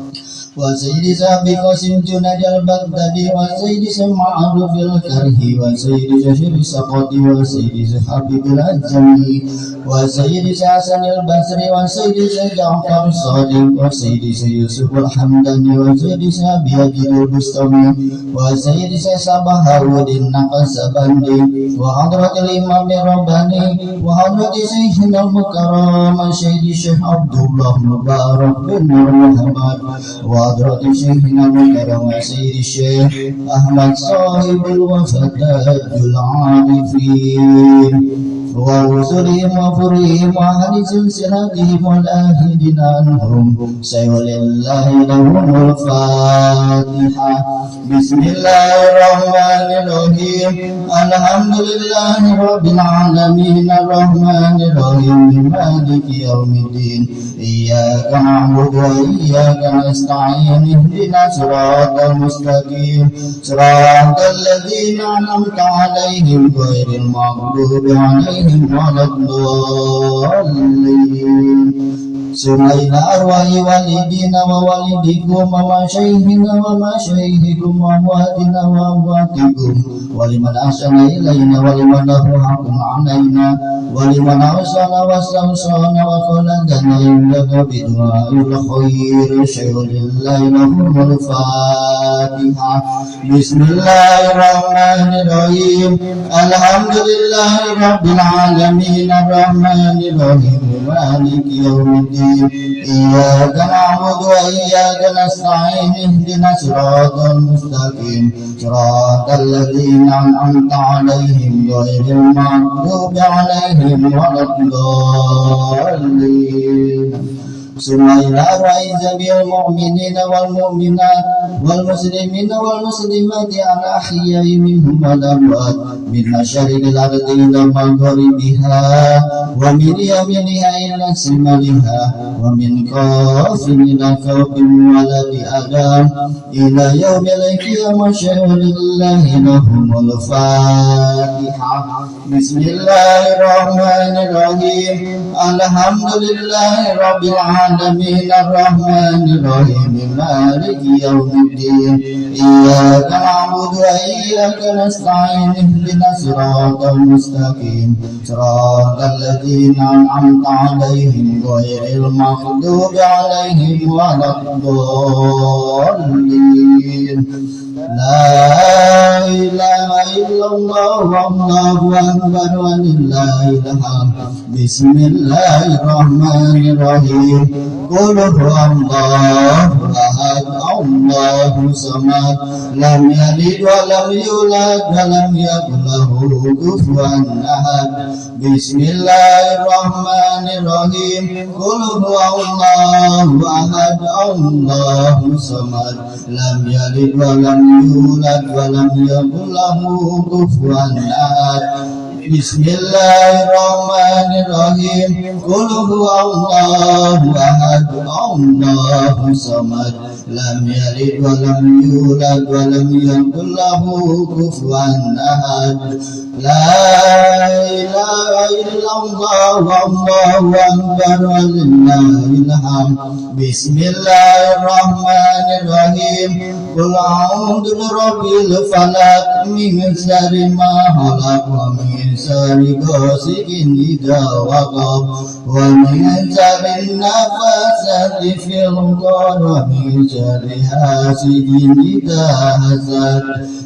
wa sayyidi Sabi Qasim Junaid al-Baghdadi wa sayyidi Ma'ruf al-Karhi wa sayyidi Syahir Saqati wa sayyidi Habib al-Ajami wa sayyidi Hasan al-Basri wa sayyidi Ja'far al-Sadiq wa sayyidi Yusuf al-Hamdani wa sayyidi Abi Haji al-Bustami wa sayyidi Sabah Harudin Naqasabandi wa hadratil Imam Rabbani wa hadrati Sayyidina al-Mukarram sayyidi Syekh Abdullah Mubarak bin Muhammad wa hadrati Sayyidina al-Mukarram sayyidi Syekh Ahmad sahibul wafatajul arifin wa rusulihim wa furihim wa ahli silsilatihim wal ahidin anhum sayyulillahi lahumul fatihah. Bismillahirrahmanirrahim. Alhamdulillahi rabbil alamin arrahmanirrahim maliki yaumiddin. Iyyaka na'budu wa iyyaka nasta'in. Ihdinas siratal mustaqim. Siratal ladzina an'amta 'alaihim ghairil maghdubi 'alaihim waladdallin. Sumaila arwahi walidina wa walidikum wa masyaihina wa masyaihikum wa amwatina wa amwatikum wa liman ahsana ilayna wa liman lahu haqqun 'alaina wa liman awsana wa stawsana wa qaladana indaka bidu'a'il khair syai'ulillahi lahumul fatihah. Bismillahirrahmanirrahim. Alhamdulillahi rabbil alamin arrahmanirrahim maliki yaumiddin. Iyyaka na'budu wa iyyaka nasta'in. Ihdinas siratal mustaqim. Siratal ladzina an'amta 'alaihim ghairil maghdubi 'alaihim waladdallin. Sumaila ra'iza bil mu'minina wal mu'minat wal muslimina wal muslimati ala ahya'i minhum wal amwat min masyariqil ardi ila magharibiha wa min yaminiha ila shimaliha wa min qafin ila qafin waladi adam ila yaumil qiyamah syai'ulillahi lahumul fatihah. Bismillahirrahmanirrahim. Alhamdulillahi rabbil alamin arrahmanirrahim maliki yaumiddin. Iyyaka na'budu wa iyyaka nasta'in. Ihdinas siratal mustaqim. Siratal ladzina an'amta 'alaihim ghairil maghdubi 'alaihim waladdallin. La ilaha illallah wallahu akbar walillahil hamd. Bismillahirrahmanirrahim. Qul huwallahu ahad Allahu samad lam yalid wa lam yulad wa lam yakul lahu kufuwan ahad. Bismillahirrahmanirrahim. Qul huwallahu ahad Allahu samad lam yalid wa lam yulad wa lam yakul lahu kufuwan ahad. Bismillahirrahmanirrahim. Qul huwallahu ahad Allahu samad lam yalid wa lam yulad wa lam yakul lahu kufuwan ahad. La ilaha illallah wallahu akbar walillahil hamd. Bismillahirrahmanirrahim. Qul a'udzu birabbil falaq min syarri ma khalaq wa min شر غاسق إذا وقب ومن شر النفاثات في العقد ومن شر حاسد إذا حسد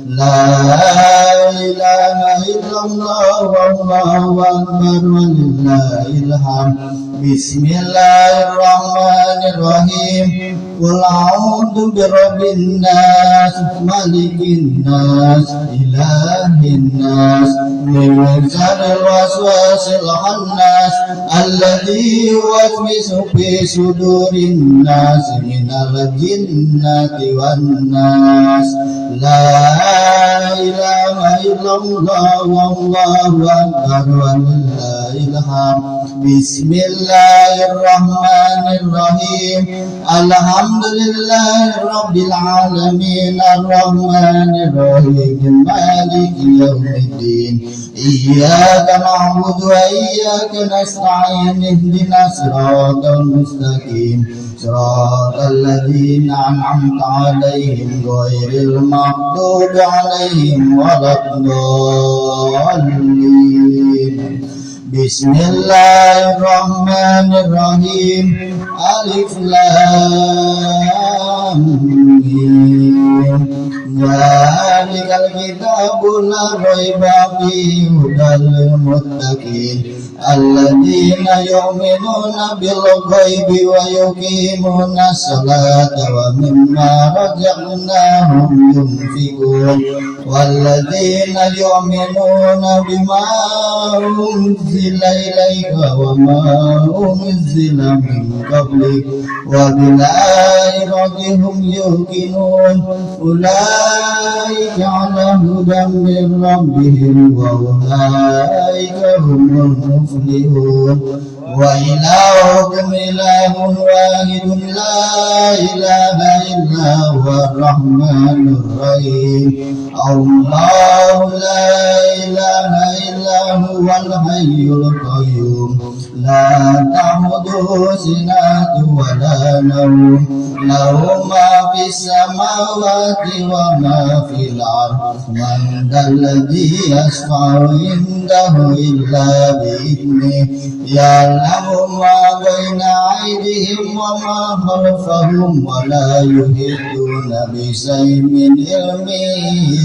لا إله إلا الله والله أكبر ولله الحمد بسم الله الرحمن الرحيم قل أعوذ برب الناس ملك الناس إله الناس من شر الوسواس الخناس الذي يوسوس في صدور الناس من الجنة والناس لا إله إلا الله والله أكبر ولله الحمد بسم الله الرحمن الرحيم الحمد لله رب العالمين الرحمن الرحيم مالك يوم الدين إياك نعبد وإياك نستعين اهدنا الصراط المستقيم صراط الذين أنعمت عليهم غير المغضوب عليهم ولا الضالين بسم الله الرحمن الرحيم ألف لام ميم ذلك الكتاب لا ريب فيه هدى للمتقين الذين يؤمنون بالغيب ويقيمون الصلاة ومما رزقناهم ينفقون والذين يؤمنون بما أنزل إليك وما أنزل من قبلك وبالآخرة هم يوقنون أولئك على هدى من ربهم وأولئك هم المفلحون وإلهكم إله واحد لا إله إلا هو الرحمن الرحيم الله لا إله إلا هو الحي القيوم لا تأخذه سنة ولا نوم له ما في السماوات وما في الأرض من ذا الذي يشفع عنده إلا بإذنه يعلم ما بين أيديهم وما خلفهم ولا يحيطون بشيء من علمه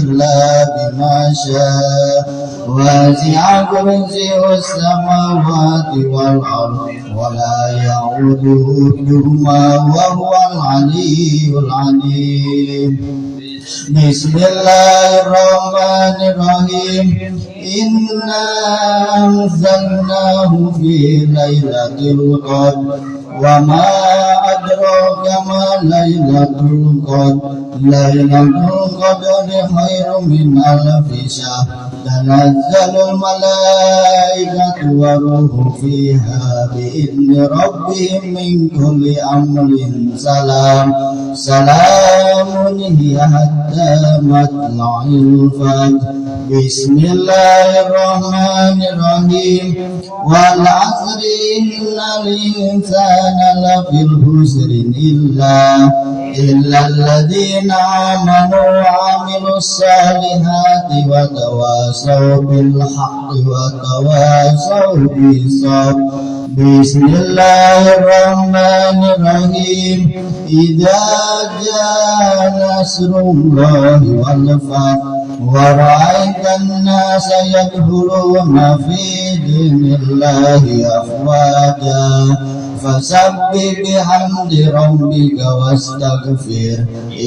إلا بما شاء وسع كرسيه السماوات والأرض ولا يعوده حفظهما وهو العلي العليم بسم الله الرحمن الرحيم إنا أنزلناه في ليلة القدر وما أدراك ما ليلة القدر ليلة القدر خير من ألف شهر تنزل الملائكة والروح فيها بإذن ربهم من كل أمر سلام هي حتى مطلع الفجر بسم الله الرحمن الرحيم والعصر إن الإنسان لفي الخسر إلا الذين آمنوا وعملوا الصالحات وتواصوا بالحق وتواصوا بالصبر بسم الله الرحمن الرحيم إذا جاء نصر الله والفتح ورأيت الناس يدخلون في دين الله أفواجا فسبح بحمد ربك واستغفر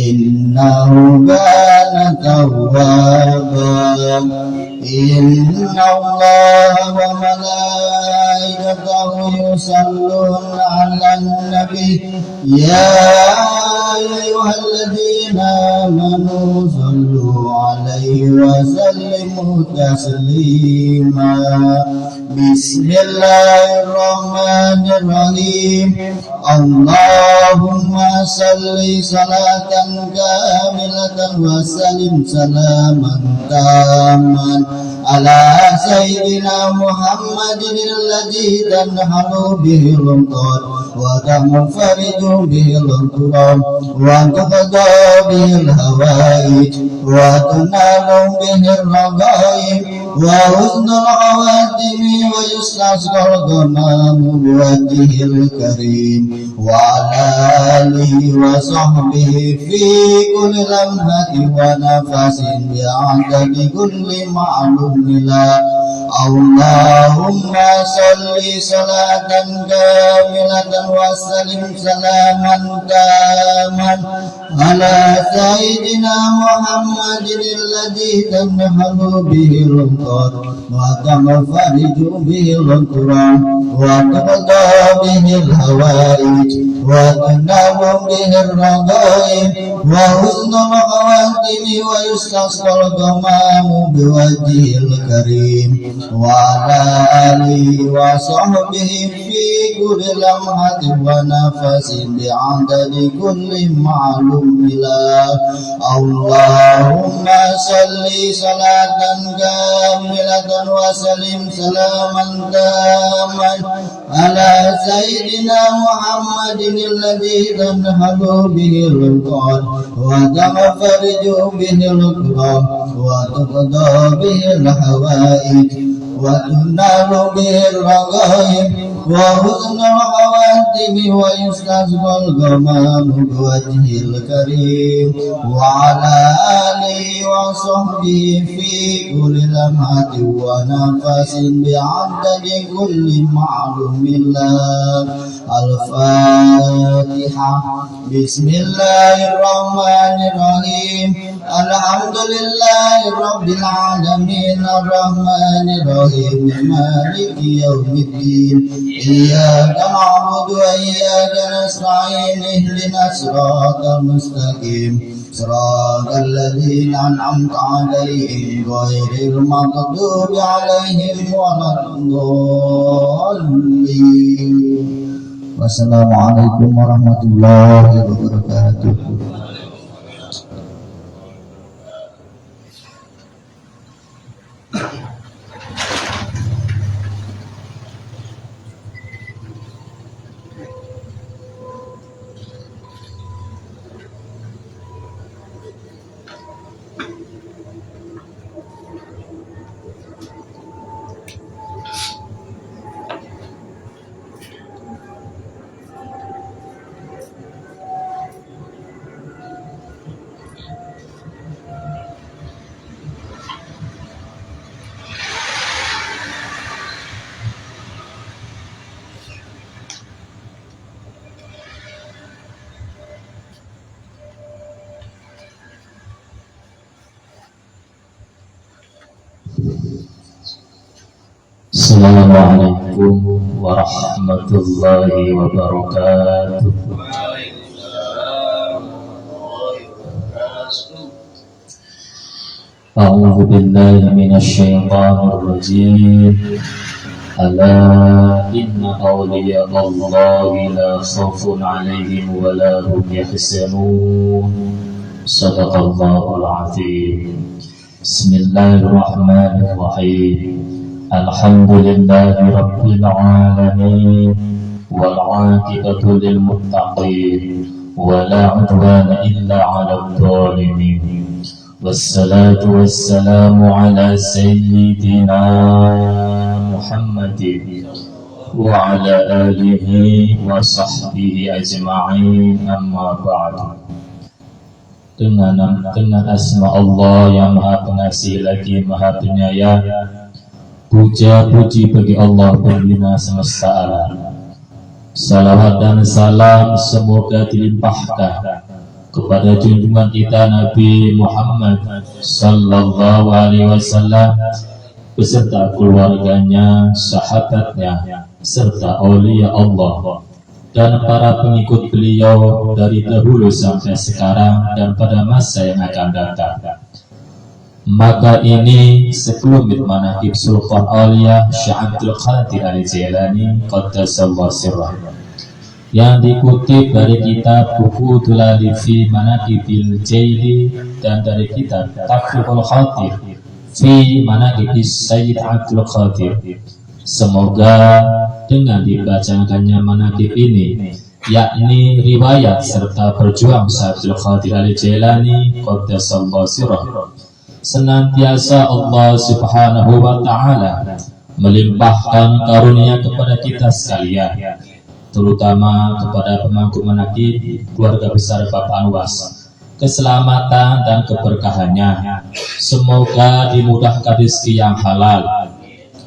إنه كان توابا إن الله وملائكته يصلون على النبي يا أيها الذين آمنوا صلوا عليه وسلموا تسليما بسم الله الرحمن الرحيم اللهم صل صلاة كاملة وسلم سلاما تاما على سيدنا محمد الذي تنحل به الأمطار وتنفرج به الكرام وتقضى به الهوائج وتنال به الرغائب وحسن الخواتم ويستسقى الغمام بوجهه الكريم وعلى آله وصحبه في كل لمحة ونفس بعدد كل معلوم له. اللهم صل صلاة كاملة وسلم سلاما تاما على سيدنا محمد الذي تنحل به الأمطار وتنفرج به الكرام وتقضى به الهوائج وتنام به الرغائب وحسن الخواتم ويستسقى الغمام بوجهه الكريم وعلى آله وصحبه في كل لمحة ونفس بعدد كل معلوم له. اللهم صل صلاة كاملة وسلم سلاما تاما على سيدنا محمد الذي تنحل به الأبطال وتنفرج به الكرام وتقضى به الحوائج وتنال به الرغائب وحسن الخواتم ويستسقى الغمام بوجهه الكريم وعلى آله وصحبه في كل لمحة ونفس بعدد كل معلوم له. الفاتحة. بسم الله الرحمن الرحيم. الحمد لله رب العالمين الرحمن الرحيم مالك يوم الدين إياك نعبد وإياك نستعين اهدنا الصراط المستقيم صراط الذين أنعمت عليهم غير المغضوب عليهم ولا الضالين. Wassalamualaikum warahmatullahi wabarakatuh. Assalamualaikum warahmatullahi wabarakatuh. A'udzu billahi minasyaitonir rajim. Ala inna awliya Allahi la khaufun 'alaihim wa la hum yahzanun. Shadaqallahul 'azim. Bismillahirrahmanirrahim. Alhamdulillahi rabbil alamin wal 'aqibatu lil muttaqin wa la 'udwana illa 'alal zalimin. Wassalatu wassalamu ala sayyidina Muhammadin wa ala alihi wa sahbihi ajma'in, amma ba'du. Dengan asma Allah yang maha pengasih lagi maha penyayang, puja puji bagi Allah pembina semesta alam. Salawat dan salam semoga dilimpahkan kepada junjungan kita Nabi Muhammad sallallahu alaihi wasallam beserta keluarganya, sahabatnya, serta aulia Allah dan para pengikut beliau dari dahulu sampai sekarang dan pada masa yang akan datang. Maka ini sekelumit manaqib Sultan Aulia Syekh Abdul Qadir Al-Jailani qaddasallahu sirrah, yang dikutip dari kitab Buku Tulali fi Manaqibil Jaili dan dari kitab Taqribul Khatir fi Manaqibis Sayyid Abdul Qadir. Semoga dengan dibacakannya manaqib ini, yakni riwayat serta perjuang Syekh Abdul Qadir Al-Jailani qaddasallahu sirrah, senantiasa Allah Subhanahu wa Ta'ala melimpahkan karunia kepada kita sekalian, terutama kepada pemangku manaqib keluarga besar Bapak Anwas, keselamatan dan keberkahannya. Semoga dimudahkan rezeki yang halal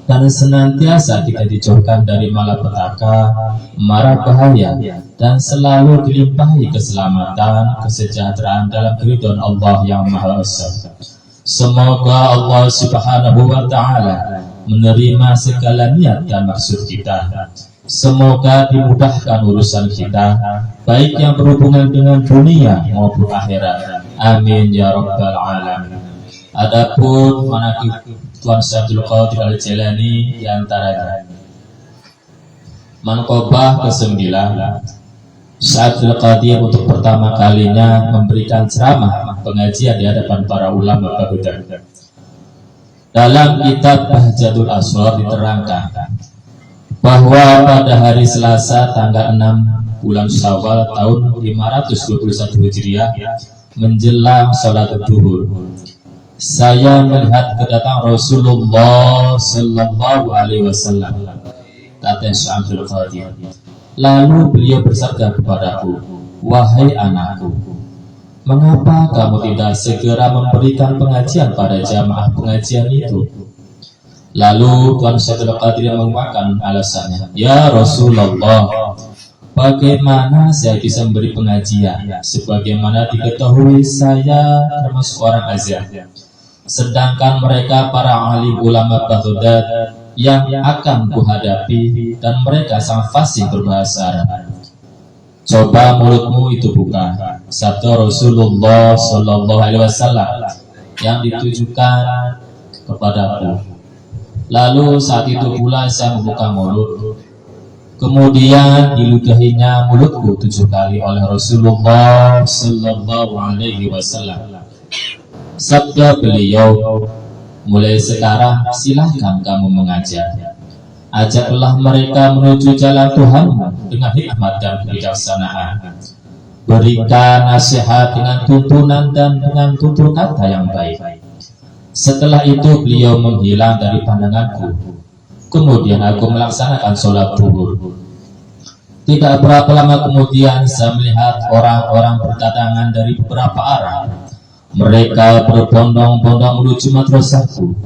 dan senantiasa kita dijauhkan dari malapetaka, mara bahaya, dan selalu dilimpahi keselamatan, kesejahteraan dalam keridhaan Allah yang Maha Esa. Semoga Allah Subhanahu wa Ta'ala menerima segala niat dan maksud kita. Semoga dimudahkan urusan kita, baik yang berhubungan dengan dunia maupun akhirat. Amin ya rabbal alamin. Adapun manaqib Tuan Syekh Abdul Qadir Al-Jailani diantaranya manqobah ke-9, Syekh Abdul Qadir untuk pertama kalinya memberikan ceramah pengajian di hadapan para ulama Baghdad. Dalam kitab Bahjatul Asrar diterangkan bahwa pada hari Selasa tanggal 6 bulan Syawal tahun 521 Hijriah menjelang salat zuhur, saya melihat kedatangan Rasulullah Sallallahu Alaihi Wasallam, kata Syekh Abdul Qadir. Lalu beliau bersabda kepadaku, wahai anakku, mengapa kamu tidak segera memberikan pengajian pada jamaah pengajian itu? Lalu Tuan Syekh Abdul Qadir menguatkan alasannya, ya Rasulullah, bagaimana saya bisa memberi pengajian? Sebagaimana diketahui saya termasuk orang azan, sedangkan mereka para alim ulama Baghdad yang akan kuhadapi dan mereka sangat fasih berbahasa Arab. Coba mulutmu itu buka, sabda Rasulullah Sallallahu Alaihi Wasallam yang ditujukan kepadaku. Lalu saat itu pula saya membuka mulut, kemudian diludahinya mulutku 7 kali oleh Rasulullah Sallallahu Alaihi Wasallam. Sabda beliau, mulai sekarang silahkan kamu mengajar. Ajaklah mereka menuju jalan Tuhanmu dengan hikmat dan kebijaksanaan. Berikan nasihat dengan tuntunan dan dengan tutur kata yang baik. Setelah itu beliau menghilang dari pandanganku. Kemudian aku melaksanakan sholat zuhur. Tidak berapa lama kemudian saya melihat orang-orang berdatangan dari beberapa arah. Mereka berbondong-bondong menuju madrasahku.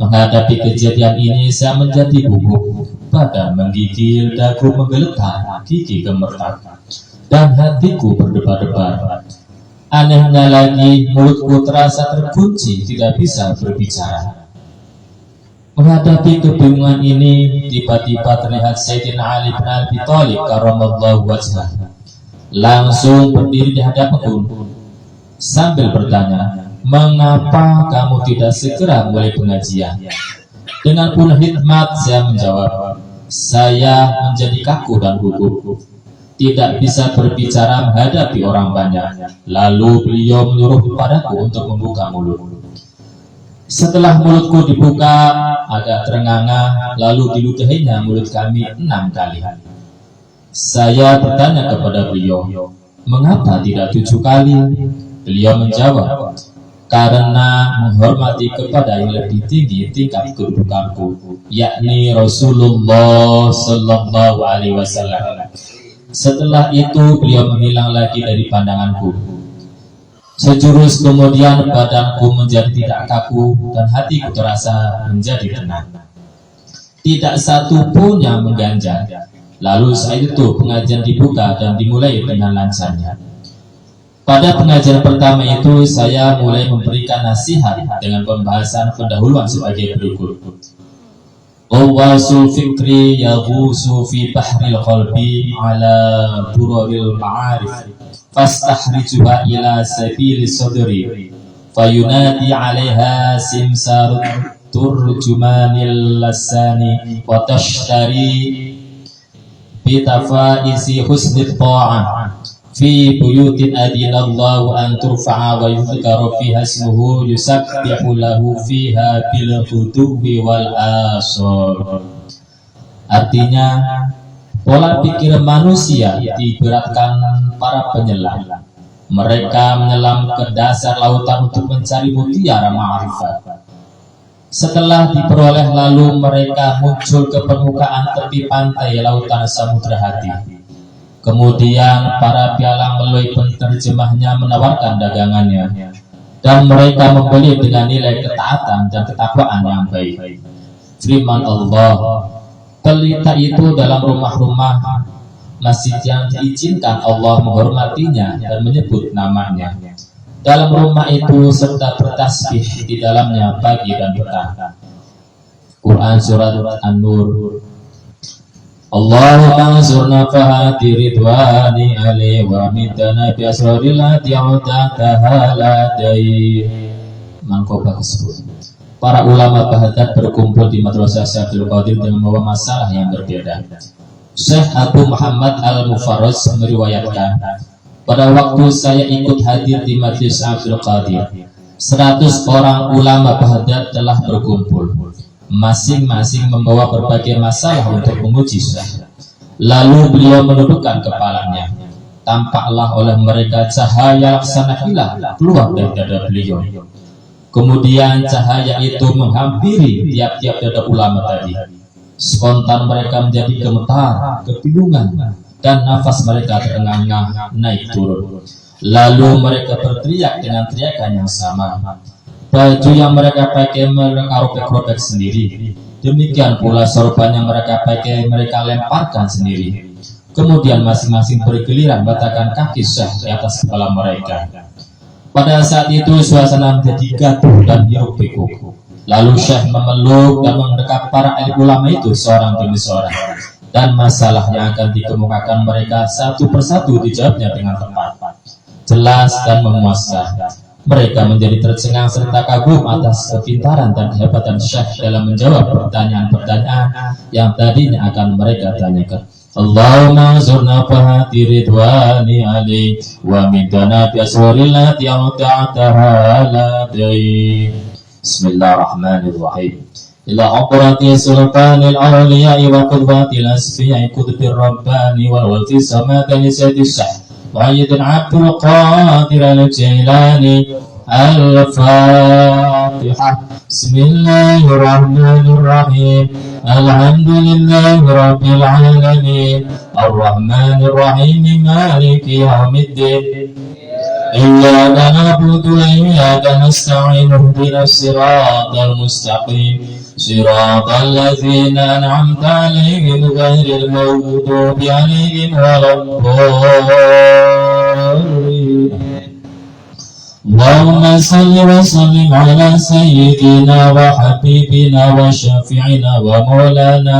Menghadapi kejadian ini saya menjadi gugup, badan menggigil, dagu menggeletar, gigi gemetar, dan hatiku berdebar-debar. Anehnya lagi, mulutku terasa terkunci, tidak bisa berbicara. Menghadapi kebingungan ini, tiba-tiba terlihat Sayyidina Ali bin Abi Thalib karramallahu wajhah langsung berdiri di hadapanku sambil bertanya, mengapa kamu tidak segera mulai pengajian? Dengan penuh hikmat saya menjawab, saya menjadi kaku dan gugup, tidak bisa berbicara menghadapi orang banyak. Lalu beliau menyuruh kepadaku untuk membuka mulut. Setelah mulutku dibuka agak terengah-engah, lalu diludahinya mulut kami 6 kali. Saya bertanya kepada beliau, mengapa tidak 7 kali? Beliau menjawab, karena menghormati kepada yang lebih tinggi tingkat kedudukanku, yakni Rasulullah Sallallahu Alaihi Wasallam. Setelah itu beliau menghilang lagi dari pandanganku. Sejurus kemudian badanku menjadi tidak kaku dan hatiku terasa menjadi tenang. Tidak satu pun yang mengganjal. Lalu saat itu pengajian dibuka dan dimulai dengan lancarnya. Pada pengajian pertama itu saya mulai memberikan nasihat dengan pembahasan pendahuluan sebagai berikut. Qawasul fikri yaghusu fi bahril qalbi ala duraril ma'arif fastahrijuha ila sabili sadri fayunadi alaiha simsar turjumanil lasani wa tashtari bitafaisi husnit ta'ah fi buyutin adinallahu an turfa'a wa yudhkara fiha ismuhu yusabbihu lahu fiha bil hudubi wal asar. Artinya, pola pikir manusia diberatkan para penyelam, Mereka menyelam ke dasar lautan untuk mencari mutiara ma'rifat. Setelah diperoleh, lalu mereka muncul ke permukaan tepi pantai lautan Samudra Hati. Kemudian para pialang melalui penerjemahnya menawarkan dagangannya, dan mereka membeli dengan nilai ketaatan dan ketakwaan yang baik. Firman Allah, pelita itu dalam rumah-rumah masjid yang diizinkan Allah menghormatinya dan menyebut namanya. Dalam rumah itu serta bertasbih di dalamnya pagi dan petang. Quran surat An-Nur. Allahumma ansurna fahati ridwani alaihi wa mitana bi asraril hati ta'tahaladai. Mangkobah tersebut. Para ulama Baghdad berkumpul di Madrasah Syekh Qadir dengan membawa masalah yang berbeda. Syekh Abu Muhammad Al-Mufarraj meriwayatkan, pada waktu saya ikut hadir di Majlis Abdul Qadir, 100 orang ulama Baghdad telah berkumpul. Masing-masing membawa berbagai masalah untuk menguji Syekh. Lalu beliau menundukkan kepalanya. Tampaklah oleh mereka cahaya laksana hilal keluar dari dada beliau. Kemudian cahaya itu menghampiri tiap-tiap dada ulama tadi. Spontan mereka menjadi gemetar, kebingungan, dan nafas mereka terengah-engah naik turun. Lalu mereka berteriak dengan teriakan yang sama. Baju yang mereka pakai mereka robek-robek sendiri. Demikian pula sorban yang mereka pakai mereka lemparkan sendiri. Kemudian masing-masing bergiliran meletakkan kaki Syekh di atas kepala mereka. Pada saat itu suasana menjadi gaduh dan hiruk-pikuk. Lalu Syekh memeluk dan mendekap para elit ulama itu seorang demi seorang. Dan masalah yang akan dikemukakan mereka satu persatu dijawabnya dengan tepat, jelas dan memuaskan. Mereka menjadi tercengang serta kagum atas kepintaran dan kehebatan Syekh dalam menjawab pertanyaan-pertanyaan yang tadinya akan mereka tanyakan. Allahumma zurna fahati ridwani alaihi wa midana bi asraril lati ta'tahaladai. Bismillahirrahmanirrahim. Ila hadrati sultanil awliya'i wa qudwatil asfiya'i qudbir rabbani wal walti samadani sayyidis Syekh Muhyiddin Abdul Qadir Al-Jailani. Al-Fatihah. Bismillahirrahmanirrahim. Alhamdulillahi Rabbil Alamin. Ar-Rahmanir-Rahim. Maliki Yawmiddin. Iyyaka na'budu wa iyyaka nasta'in. Ihdinas siratal mustaqim. Siratal ladzina an'amta 'alaihim ghairil maghdubi 'alaihim waladdallin. Allahumma salli wa sallim ala sayyidina wa habibina wa syafi'ina wa maulana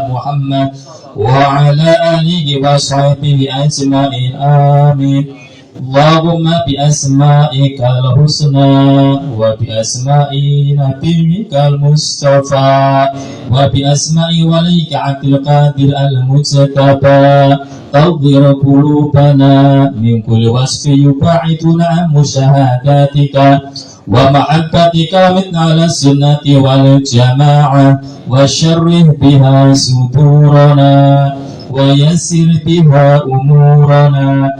Muhammad wa ala alihi wa sahbihi ajma'in. Amin. Allahumma bi asma'ikal husna wa bi asma'i nabiyyikal mustafa wa bi asma'i waliyika Abdul Qadir al-Mujtaba tawdir qulubana min kulli wasfi yub'iduna musyahadatika wa mahabbatika mitna ala sunnati wal jama'ah wa syarrih biha sudurana wa yassir biha umurana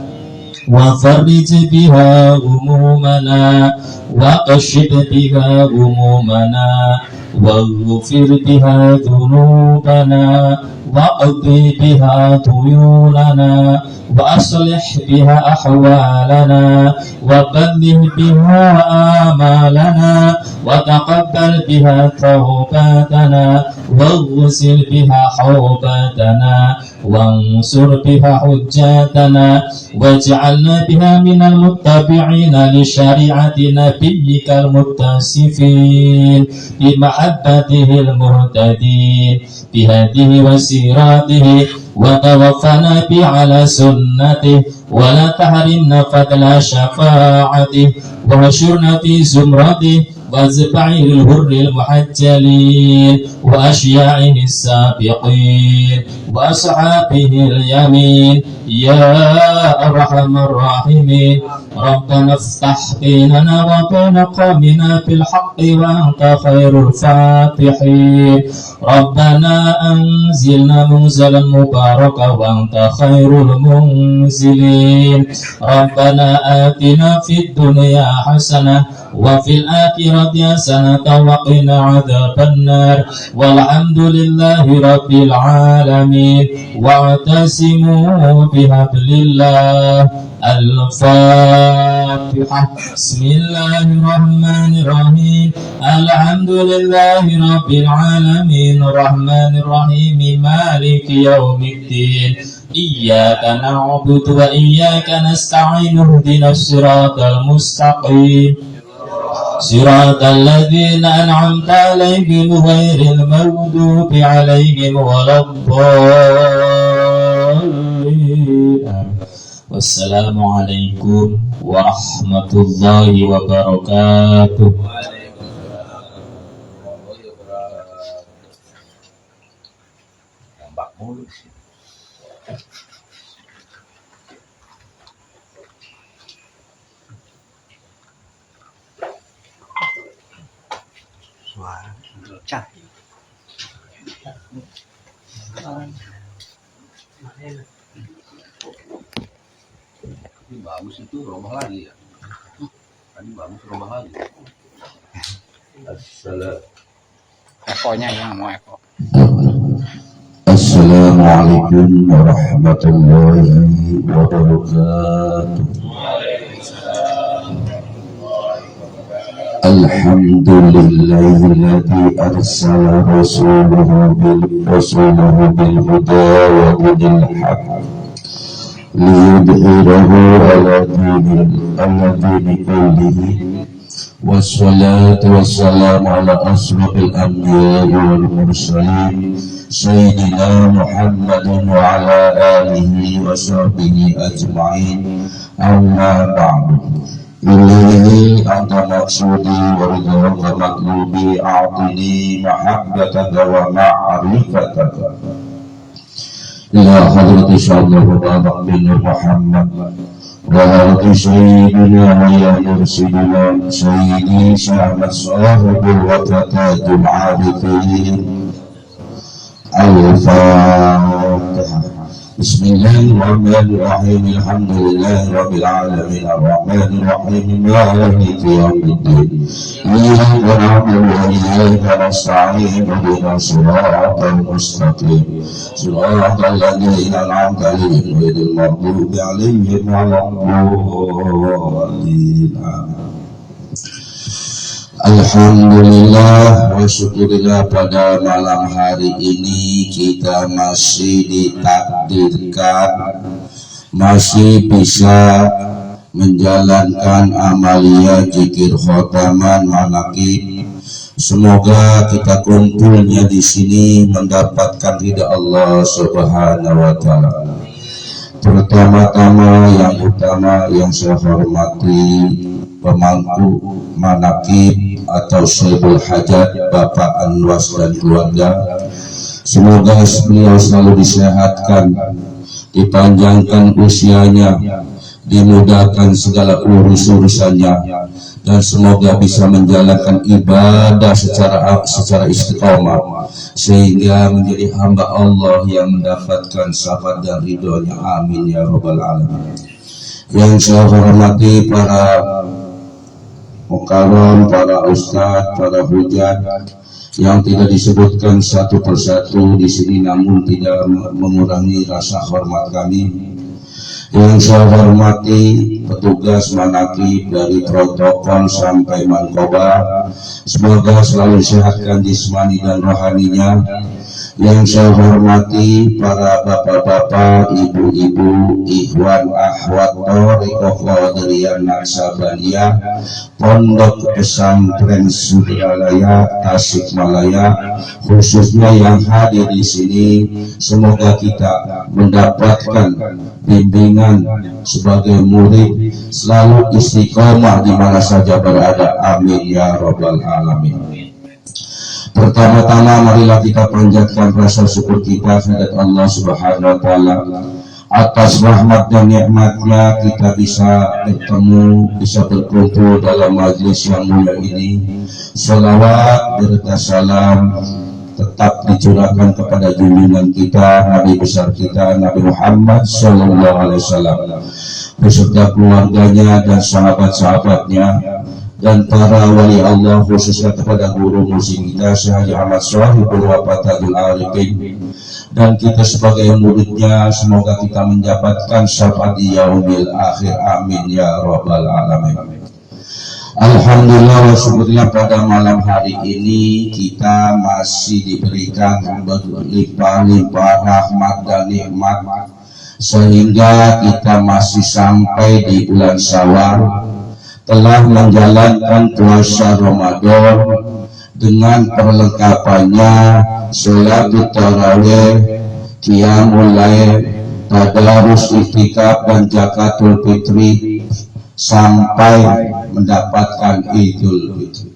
wa farrij biha humumana wa qashib biha humumana wa ghfir biha dhunubana wa qadhi biha tuyunana wa aslih biha ahwalana wa badlih biha amalana wa taqabbal biha tawbatana wa ghsil biha hawbatana wansur biha hujjatana waj'alna biha minal muttabi'ina li syari'ati nabiyyikal muttasifin bi mahabbatihil muhtadin bihadihi wa siratihi wa tawaffana bi ala sunnatihi wa la tahrimna fadla syafa'atihi wa hasyurna fi zumratihi وزبعه الهر المحجلين وأشياعه السابقين وأصحابه اليمين يا أرحم الراحمين. ربنا افتح بيننا وبين قومنا بالحق وأنت خير الفاتحين. ربنا أنزلنا منزلا مباركا وأنت خير المنزلين. ربنا آتنا في الدنيا حسنة وفي الآخرة حسنة وقنا عذاب النار. والحمد لله رب العالمين. واعتصموا بحبل الله. الفاتحة. بسم الله الرحمن الرحيم. الحمد لله رب العالمين الرحمن الرحيم مالك يوم الدين. إياك نعبد وإياك نستعين اهدنا الصراط المستقيم صراط الذين أنعمت عليهم غير المغضوب عليهم ولا الضالين. والسلام عليكم ورحمة الله وبركاته. Tapi bagus itu robah lagi ya. Tadi bagus robah lagi. Ekonya yang mau eko. Assalamualaikum warahmatullahi wabarakatuh. Alhamdulillahilladzi arsala rasulahu bil huda wa dinil haqq liyudhhirahu ala dini kullihi. Wassalatu wassalamu ala asrafil anbiya'i wal mursalin Sayyidina Muhammadin wa ala alihi wa sahbihi ajma'in. Amma ba'du. Ilahi anta maksudi wa ridha matlubi a'tini mahabbataka wa ma'rifataka. Ila hadrati sallallahu bin Muhammad wa hadrati sayyidina wa ya mursidina sayyidi Syahmat sahibul waqatatul arifin. Al-Fatihah. Bismillahirrahmanirrahim. Alhamdulillahi rabbil alamin arrahmanir rahim maliki yaumiddin. Iyyaka na'budu wa iyyaka nasta'in ihdinas siratal mustaqim siratal ladzina an'amta 'alaihim ghairil maghdubi 'alaihim waladdallin. Alhamdulillah wa syukurillah, pada malam hari ini kita masih ditakdirkan masih bisa menjalankan amalia zikir khotaman manaqib. Semoga kita kumpulnya di sini mendapatkan ridha Allah Subhanahu wa taala. Pertama-tama yang utama yang saya hormati pemangku manaqib atau Syekhul Hajat Bapak Anwas dan keluarga. Semoga beliau selalu disehatkan, dipanjangkan usianya, dimudahkan segala urus-urusannya, dan semoga bisa menjalankan ibadah secara istiqomah sehingga menjadi hamba Allah yang mendapatkan syafaat dan ridhonya. Amin ya rabbal alamin. Yang saya hormati para mukarram, para ustadz, para hujat yang tidak disebutkan satu persatu di sini, namun tidak mengurangi rasa hormat kami. Yang saya hormati petugas manaqib dari protokol sampai mankoba, semoga selalu disehatkan jismani dan rohaninya. Yang saya hormati para bapak-bapak, ibu-ibu, ikhwan, akhwat, thariqah qadiriyah Naksabaniyah, Pondok Pesantren Sudiralaya Tasikmalaya, khususnya yang hadir di sini, semoga kita mendapatkan bimbingan bimbingan sebagai murid selalu istiqomah di mana saja berada. Amin ya rabbal alamin. Pertama-tama marilah kita panjatkan rasa syukur kita kepada Allah Subhanahu wa taala atas rahmat dan nikmatnya kita bisa bertemu, bisa berkumpul dalam majlis yang mulia ini. Salawat berkah salam tetap dicurahkan kepada junjungan kita, Nabi besar kita, Nabi Muhammad Sallallahu Alaihi Wasallam, beserta keluarganya dan sahabat-sahabatnya, dan para wali Allah, khususnya kepada guru musik kita Syekh Ahmad Shahibul Wafatul Arifin, dan kita sebagai muridnya semoga kita mendapatkan syafaat di yaumil akhir. Amin ya rabbal alamin. Alhamdulillah wa syukurnya pada malam hari ini kita masih diberikan berlimpah-limpah rahmat dan nikmat sehingga kita masih sampai di bulan Syawal, telah menjalankan puasa Ramadan dengan perlengkapannya sholat tarawih, qiyamul lail, tadarus, iktikaf dan zakatul fitri sampai mendapatkan Idul Fitri.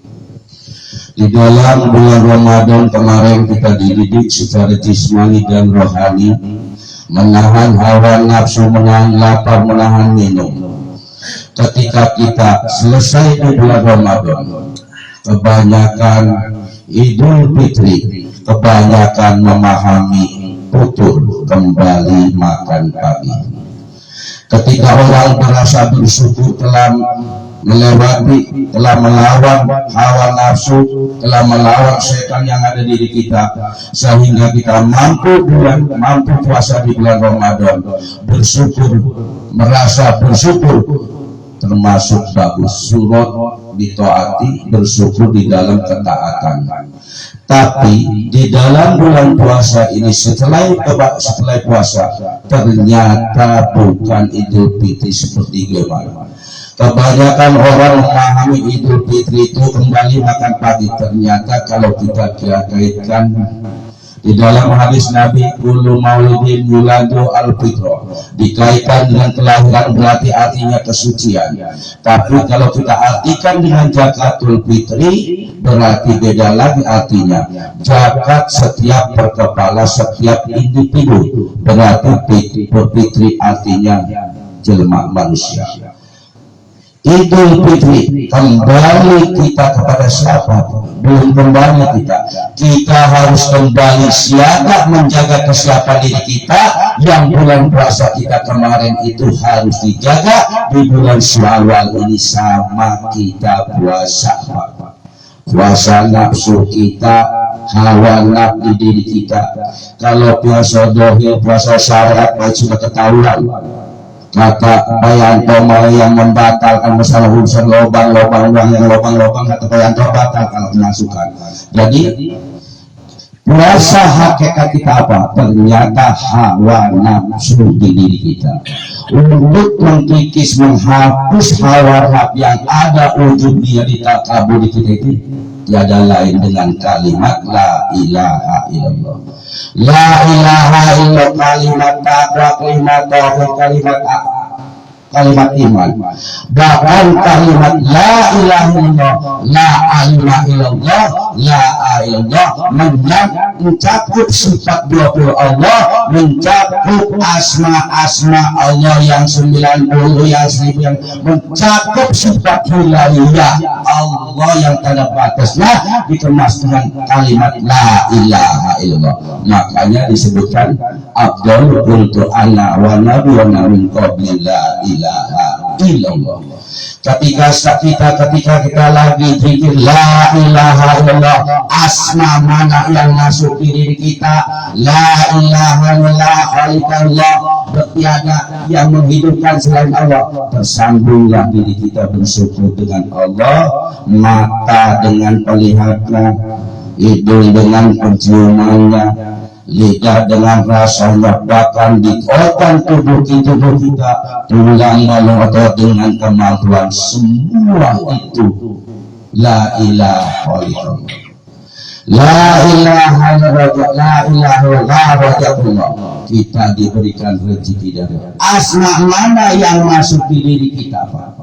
Di dalam bulan Ramadan kemarin kita dididik secara jismani dan rohani, menahan hawa nafsu, menahan lapar, menahan minum. Ketika kita selesai di bulan Ramadan, kebanyakan Idul Fitri, kebanyakan memahami putur kembali makan pagi. Ketika orang merasa bersyukur telah melewati, telah melawan hawa nafsu, telah melawan setan yang ada di diri kita, sehingga kita mampu puasa di bulan Ramadan, bersyukur, merasa bersyukur, termasuk bagus surut ditaati, bersyukur di dalam ketaatan. Tapi di dalam bulan puasa ini setelah puasa ternyata bukan Idul Fitri seperti gimana. Kebanyakan orang memahami Idul Fitri itu kembali makan pagi. Ternyata kalau kita kaitkan di dalam hadis Nabi, kullu maulidin yuladu al-fitra, dikaitkan dengan kelahiran berarti artinya kesucian. Tapi kalau kita artikan dengan zakatul fitri berarti beda lagi artinya. Zakat setiap perkepala, setiap individu, berarti fitri artinya jelma manusia. Idul Fitri kembali kita kepada siapa? Belum kembali kita harus kembali siaga menjaga kesiapan diri kita. Yang bulan puasa kita kemarin itu harus dijaga. Di bulan Syawal ini sama kita puasa nafsu kita, hawa nafsu di diri kita. Kalau puasa dohir, puasa syarat sudah ketahuan. Kata Bayanto yang membatalkan masalah urusan lobang-lobang uang yang lobang-lobang, kata Bayanto batalkan kemasukan. Jadi puasa hakikat kita apa? Ternyata hawa nafsu di diri kita. Untuk mengkikis, menghapus hawa nafsu yang ada ujubnya di takabur kita itu tiada lain dengan kalimat la ilaha illallah. La ilaha illallah, kalimat takwa, kalimat tauhid, kalimat iman. Bahkan kalimat la ilaha illallah, la ilaha illallah, la ilallah mencakup sifat 20 Allah, mencakup asma Allah yang 90, yang 1000, yang mencakup sifat wilayah Allah yang tak batasnya dikemas dengan kalimat la ilaha illallah. Makanya disebutkan afdal untuk ana wa nabiyana min qabli la ilaha illallah. Ketika kita lagi zikir la ilaha illallah, asma mana yang masuk di diri kita? La ilaha illallah, bertiada yang menghidupkan selain Allah. Tersambunglah diri kita bersyukur dengan Allah, mata dengan melihatnya, hidung dengan penciumannya, lidah dengan rasanya, bahkan di organ tubuh kita, tulang malu atau dengan kemampuan, semua itu la ilaha illallah. La ilaha illallah, la ilaha illallah. Kita diberikan rezeki dari asma mana yang masuk di diri kita, Pak?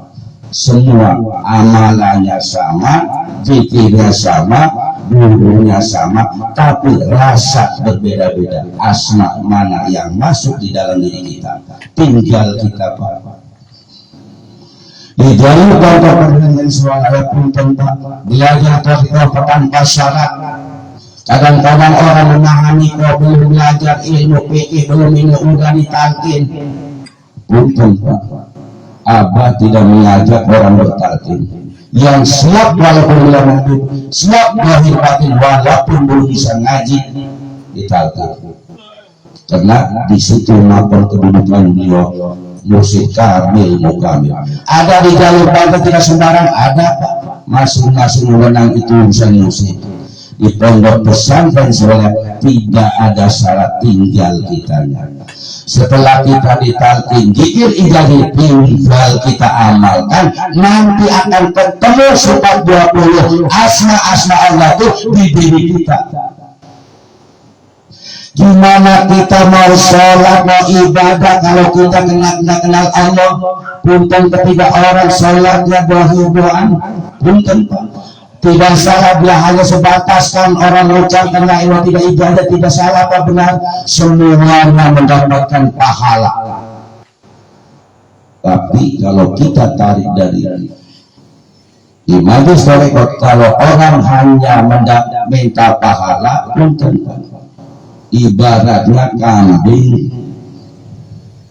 Semua amalannya sama, zikirnya sama, gurunya sama, tapi rasa berbeda-beda. Asma mana yang masuk di dalam diri kita, tinggal kita, Pak. Di dalam contoh dengan suara pun tempat belajar tokoh tanpa syarat. Kadang-kadang orang memahami kok belum belajar ilmu fikih, belum ini udah ditalkin. Punten, Pak. Abah tidak mengajak orang bertalkin. Yang siap walaupun belum hidup, siap lahir batin walaupun belum bisa ngaji, ditalkin. Karena di situ makam kedudukan beliau Mursyid Kamil Mukamil. Ada di jalur pantai tidak sembarang, ada masing-masing wewenang itu urusan musik. Di pondok pesantren sekolah tidak ada syarat tinggal kitanya. Setelah kita ditalkin zikir ilahi, tinggal kita amalkan, nanti akan ketemu 420 asma-asma Allah itu di diri kita. Gimana kita mau sholat, mau ibadah kalau kita kenal Allah? Punten ketika orang sholatnya doa-doaan, punten, tidak salah, dia hanya sebataskan orang ucapkan la ilaha tidak ibadah, tidak salah apa benar, semuanya mendapatkan pahala. Tapi kalau kita tarik dari di majlis tarekat, kalau orang hanya minta pahala, punten, ibaratnya kambing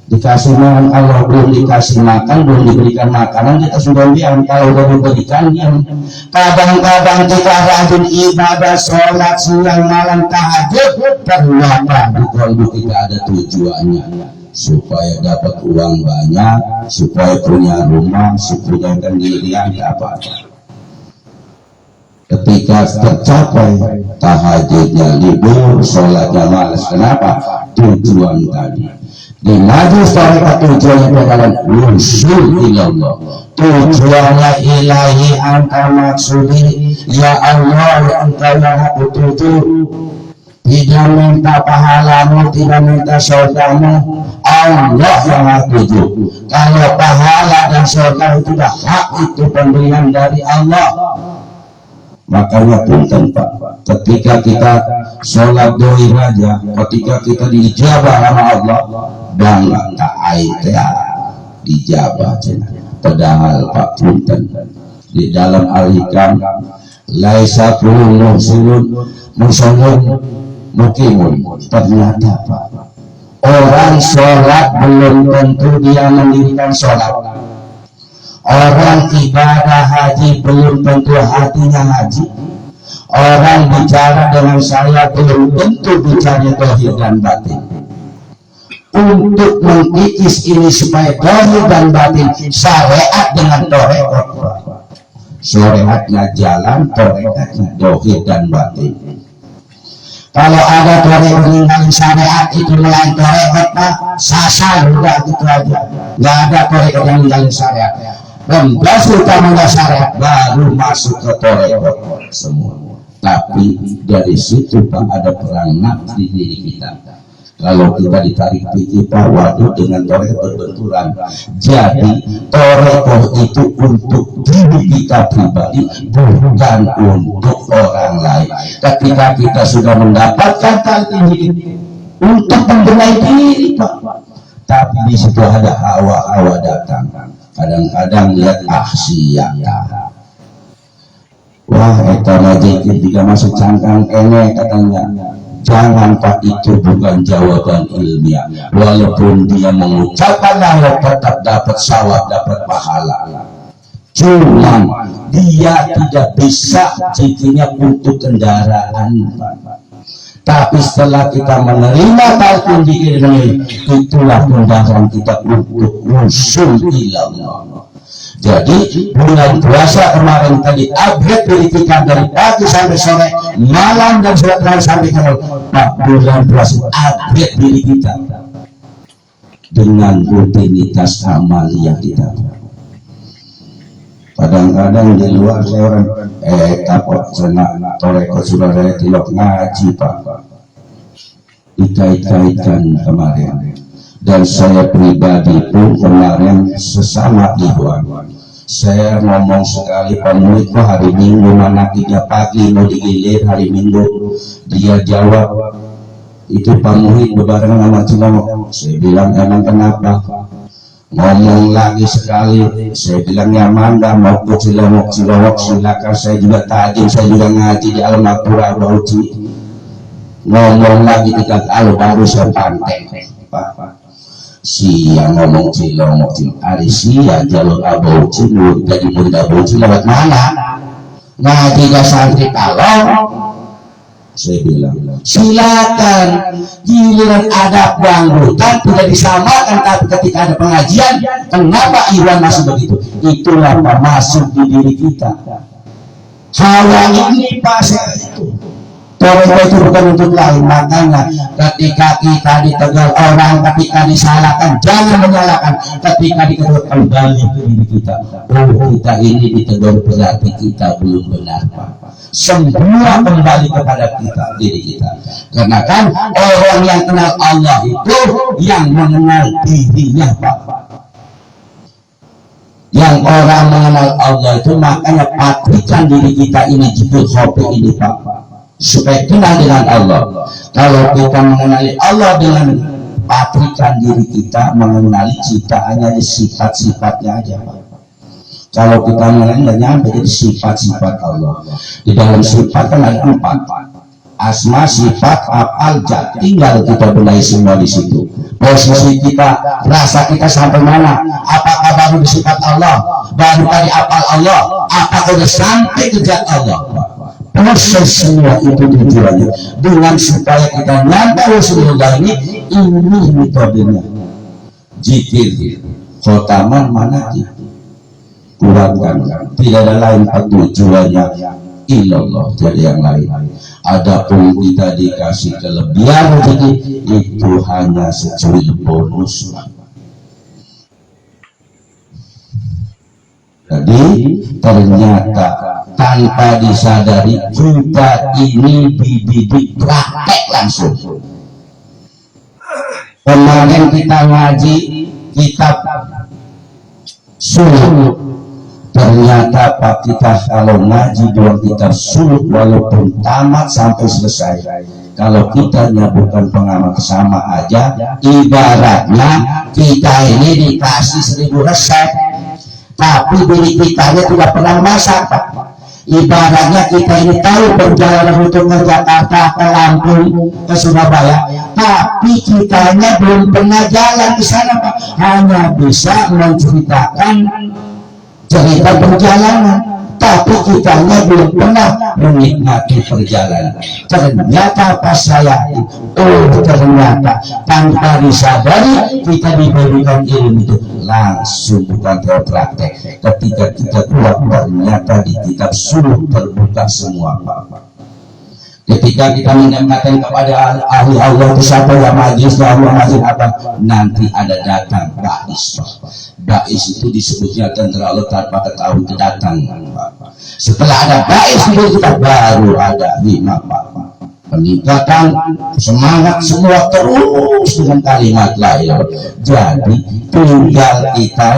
dikasih makan, Allah belum dikasih makan, belum diberikan makanan, kita sudah bilang kalau sudah diberikan diam. Kadang-kadang kita rajin ibadah, sholat siang malam, tahajud, ternyata di kalbu kita ada tujuannya supaya dapat uang banyak, supaya punya rumah, supaya pendirian apa. Ketika tercapai tahajudnya libur, sholatnya malas, kenapa? Tujuan tadi. Di majlis tarekat tujuannya adalah wusul ilallah, tujuannya ilahi, anta maksudi ya Allah, ya engkau yang aku tuju. Tidak minta pahalamu, tidak minta surgamu, Allah yang aku tuju. Kalau pahala dan surga itu dah hak, itu pemberian dari Allah. Makanya punten, Pak, ketika kita sholat doi raja, ketika kita dijabah sama Allah, bangga tak air dijabah cina. Padahal Pak punten, di dalam Al-Hikam laisa kullu muhsinun musallun muqimun. Ternyata, Pak, orang sholat belum tentu dia mendirikan sholat. Orang ibadah haji belum tentu hatinya haji. Orang bicara dengan saya belum tentu bicara zahir dan batin. Untuk mengikis ini supaya zahir dan batin syariat dengan tarekat. Syariatnya jalan, tarekatnya zahir dan batin. Kalau ada tarekat meninggalin syariat itu melain tarekat, Pak, sasar udah gitu aja. Nggak ada tarekat yang meninggalin syariat. Pembatas utamanya syariat baru masuk ke tarekat semua. Tapi dari situ, Pak, ada perang nafs di diri kita. Kalau kita ditarik pikir, Pak, waduh, dengan tarekat berbenturan. Jadi tarekat itu untuk diri kita pribadi, bukan untuk orang lain. Ketika kita sudah mendapatkan talqin untuk membenahi diri, Pak, tapi di situ ada hawa-hawa datang. Kadang-kadang lihat aksiata. Wah, eta majikir jika masuk cangkang kene katanya. Jangan, Pak, itu bukan jawaban ilmiah. Walaupun dia mengucapkan Allah tetap dapat sawab, dapat pahala. Cuman dia tidak bisa zikirnya untuk kendaraan, Pak. Tapi setelah kita menerima talqin zikir ini, itulah kendaraan kita untuk wusul ilallah. Jadi bulan puasa kemarin tadi upgrade verifikan dari pagi sampai sore, malam dan surat sampai ke bulan puasa upgrade diri kita dengan rutinitas amaliyah kita. Kadang-kadang di luar saya orang takut senak toreko Surabaya tilok ngaji Pak, ikait-kaitan kemarin. Dan saya pribadi pun kemarin sesama ikhwan, saya ngomong sekali pemulik kok hari Minggu manakinya pagi mau digilir hari Minggu, dia jawab itu pemulik bebarengan sama Cilongok. Saya bilang emang kenapa? Ngomong lagi sekali, saya bilang ya mangga mau ke Cilongok silakan, saya juga tajim, saya juga ngaji di Al-Maqpura Bauchi. Ngomong lagi 3 kali baru saya pantek Pak. Siang ngomong Cilongok, hari siang jalur Bauchi, jadi murid Bauchi lewat mana? Ngaji ke santri kalau saya bilang silakan, giliran ada dangdutan tidak disamakan, tapi ketika ada pengajian kenapa Iwan masih begitu? Itulah masuk di diri kita hawa ini pas itu. Toreko itu bukan untuk lain. Makanya ketika kita ditegur orang, ketika disalahkan jangan menyalahkan, ketika ditegur kembali ke diri kita. Oh, kita ini ditegur berarti kita belum benar Pak. Semua kembali kepada kita, diri kita. Karena kan orang yang kenal Allah itu yang mengenal dirinya Pak. Yang orang mengenal Allah itu makanya patrikan diri kita ini judul hobi ini Pak, supaya kenal dengan Allah. Kalau kita mengenali Allah dengan patrikan diri kita, mengenali ciptaannya, sifat-sifatnya aja Pak. Kalau kita mengenali nggak nyampe jadi sifat-sifat Allah. Di dalam sifat kan ada 4, asma, sifat, af'al, zat. Tinggal kita benahi semua di situ. Posisi kita, rasa kita sampai mana? Apakah baru di sifat Allah, baru tadi af'al Allah, apakah sudah sampai ke zat Allah? Proses semua itu tujuannya dengan supaya kita nyampe Rasulullah ini metodenya. Zikir, khotaman, manaqib, kurangkan, tidak ada lain tujuannya illallah, jadi yang lain. Adapun kita dikasih kelebihan rezeki itu hanya secuil bonus. Jadi ternyata tanpa disadari kita ini dididik praktek langsung. Kemarin kita ngaji kitab Suluk, ternyata Pak kita kalau ngaji 2 kitab Suluk walaupun tamat sampai selesai, kalau kita bukan pengamat sama aja, ibaratnya kita ini dikasih 1000 resep tapi diri kita tidak pernah masak Pak. Ibaratnya kita ini tahu perjalanan untuk ke Jakarta, ke Lampung, ke Surabaya, tapi kitanya belum pernah jalan di sana Pak. Hanya bisa menceritakan cerita perjalanan, tapi kitanya belum pernah menikmati perjalanan. Ternyata pas saya ternyata tanpa disadari kita diberikan ilmu itu langsung, bukan praktek. Ketika kita keluar ternyata di kitab Suluk terbuka semua Pak. Ketika kita mengingatkan kepada ahli Allah itu siapa yang majlis, Allah majlis apa, nanti ada datang ba'is. Ba'is itu disebutnya tentara Allah tanpa ketahui kedatangan Pak. Setelah ada ba'is itu kita baru ada himah Pak. Peningkatan semangat semua terus dengan kalimat la ilaha. Jadi tinggal kita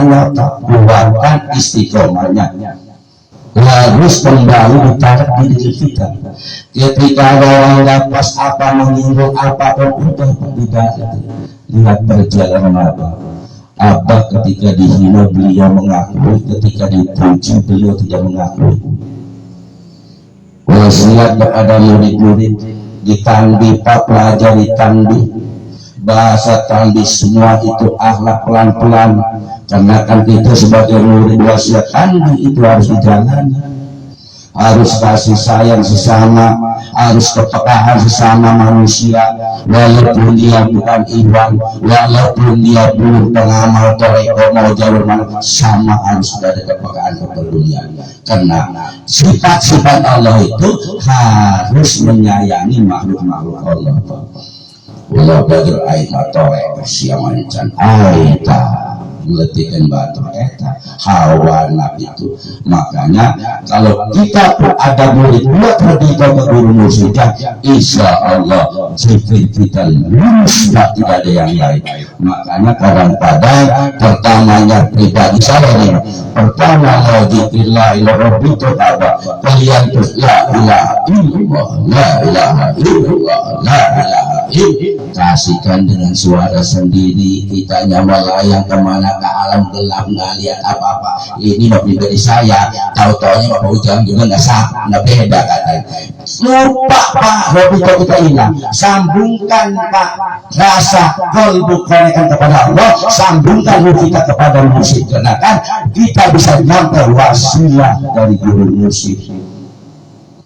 kuatkan istiqomahnya, harus kembali ditarik di diri kita. Ketika orang lepas apa, menyinggung apapun, udah tidak lihat perjalanan Abah ketika dihina beliau mengakui, ketika dipuji beliau tidak mengakui. Wasiat kepada murid-murid ditambih Pak, pelajari tambih bahasa tambih semua itu akhlak pelan-pelan, karena kan kita sebagai murid wasiat tambih itu harus dijalani, harus kasih sayang sesama, harus kepekaan sesama manusia, walaupun dia bukan Iwan, walaupun dia belum pengamal toreko mau jalur mana, sama harus ada kepekaan kepedulian. Karena sifat-sifat Allah itu harus menyayangi makhluk-makhluk Allah. Allah belajar ayat toreko siamancan ayat meletikan batu eta hawa nabi itu. Makanya kalau kita ada murid buat kita ke guru mursyidnya, insya Allah Jibril kita lulus, tidak ada yang lain. Makanya kadang-kadang pertamanya pribadi saya nih, pertama mau dipilih lebih itu apa? Kalian tuh la ilaha illallah, la ilaha illallah, la ilaha illallah. Kasihkan dengan suara sendiri, kita melayang kemana ke alam gelap, nggak lihat apa-apa. Ini mau pribadi saya, tahu-taunya Bapak Ujang juga nggak sah, nggak beda katanya. Lupa Pak, hobi kita hilang. Sambungkan Pak rasa kolbu konekan kepada Allah, sambungkan kita kepada musik, karena kan kita bisa nyampe wasilah dari guru musik.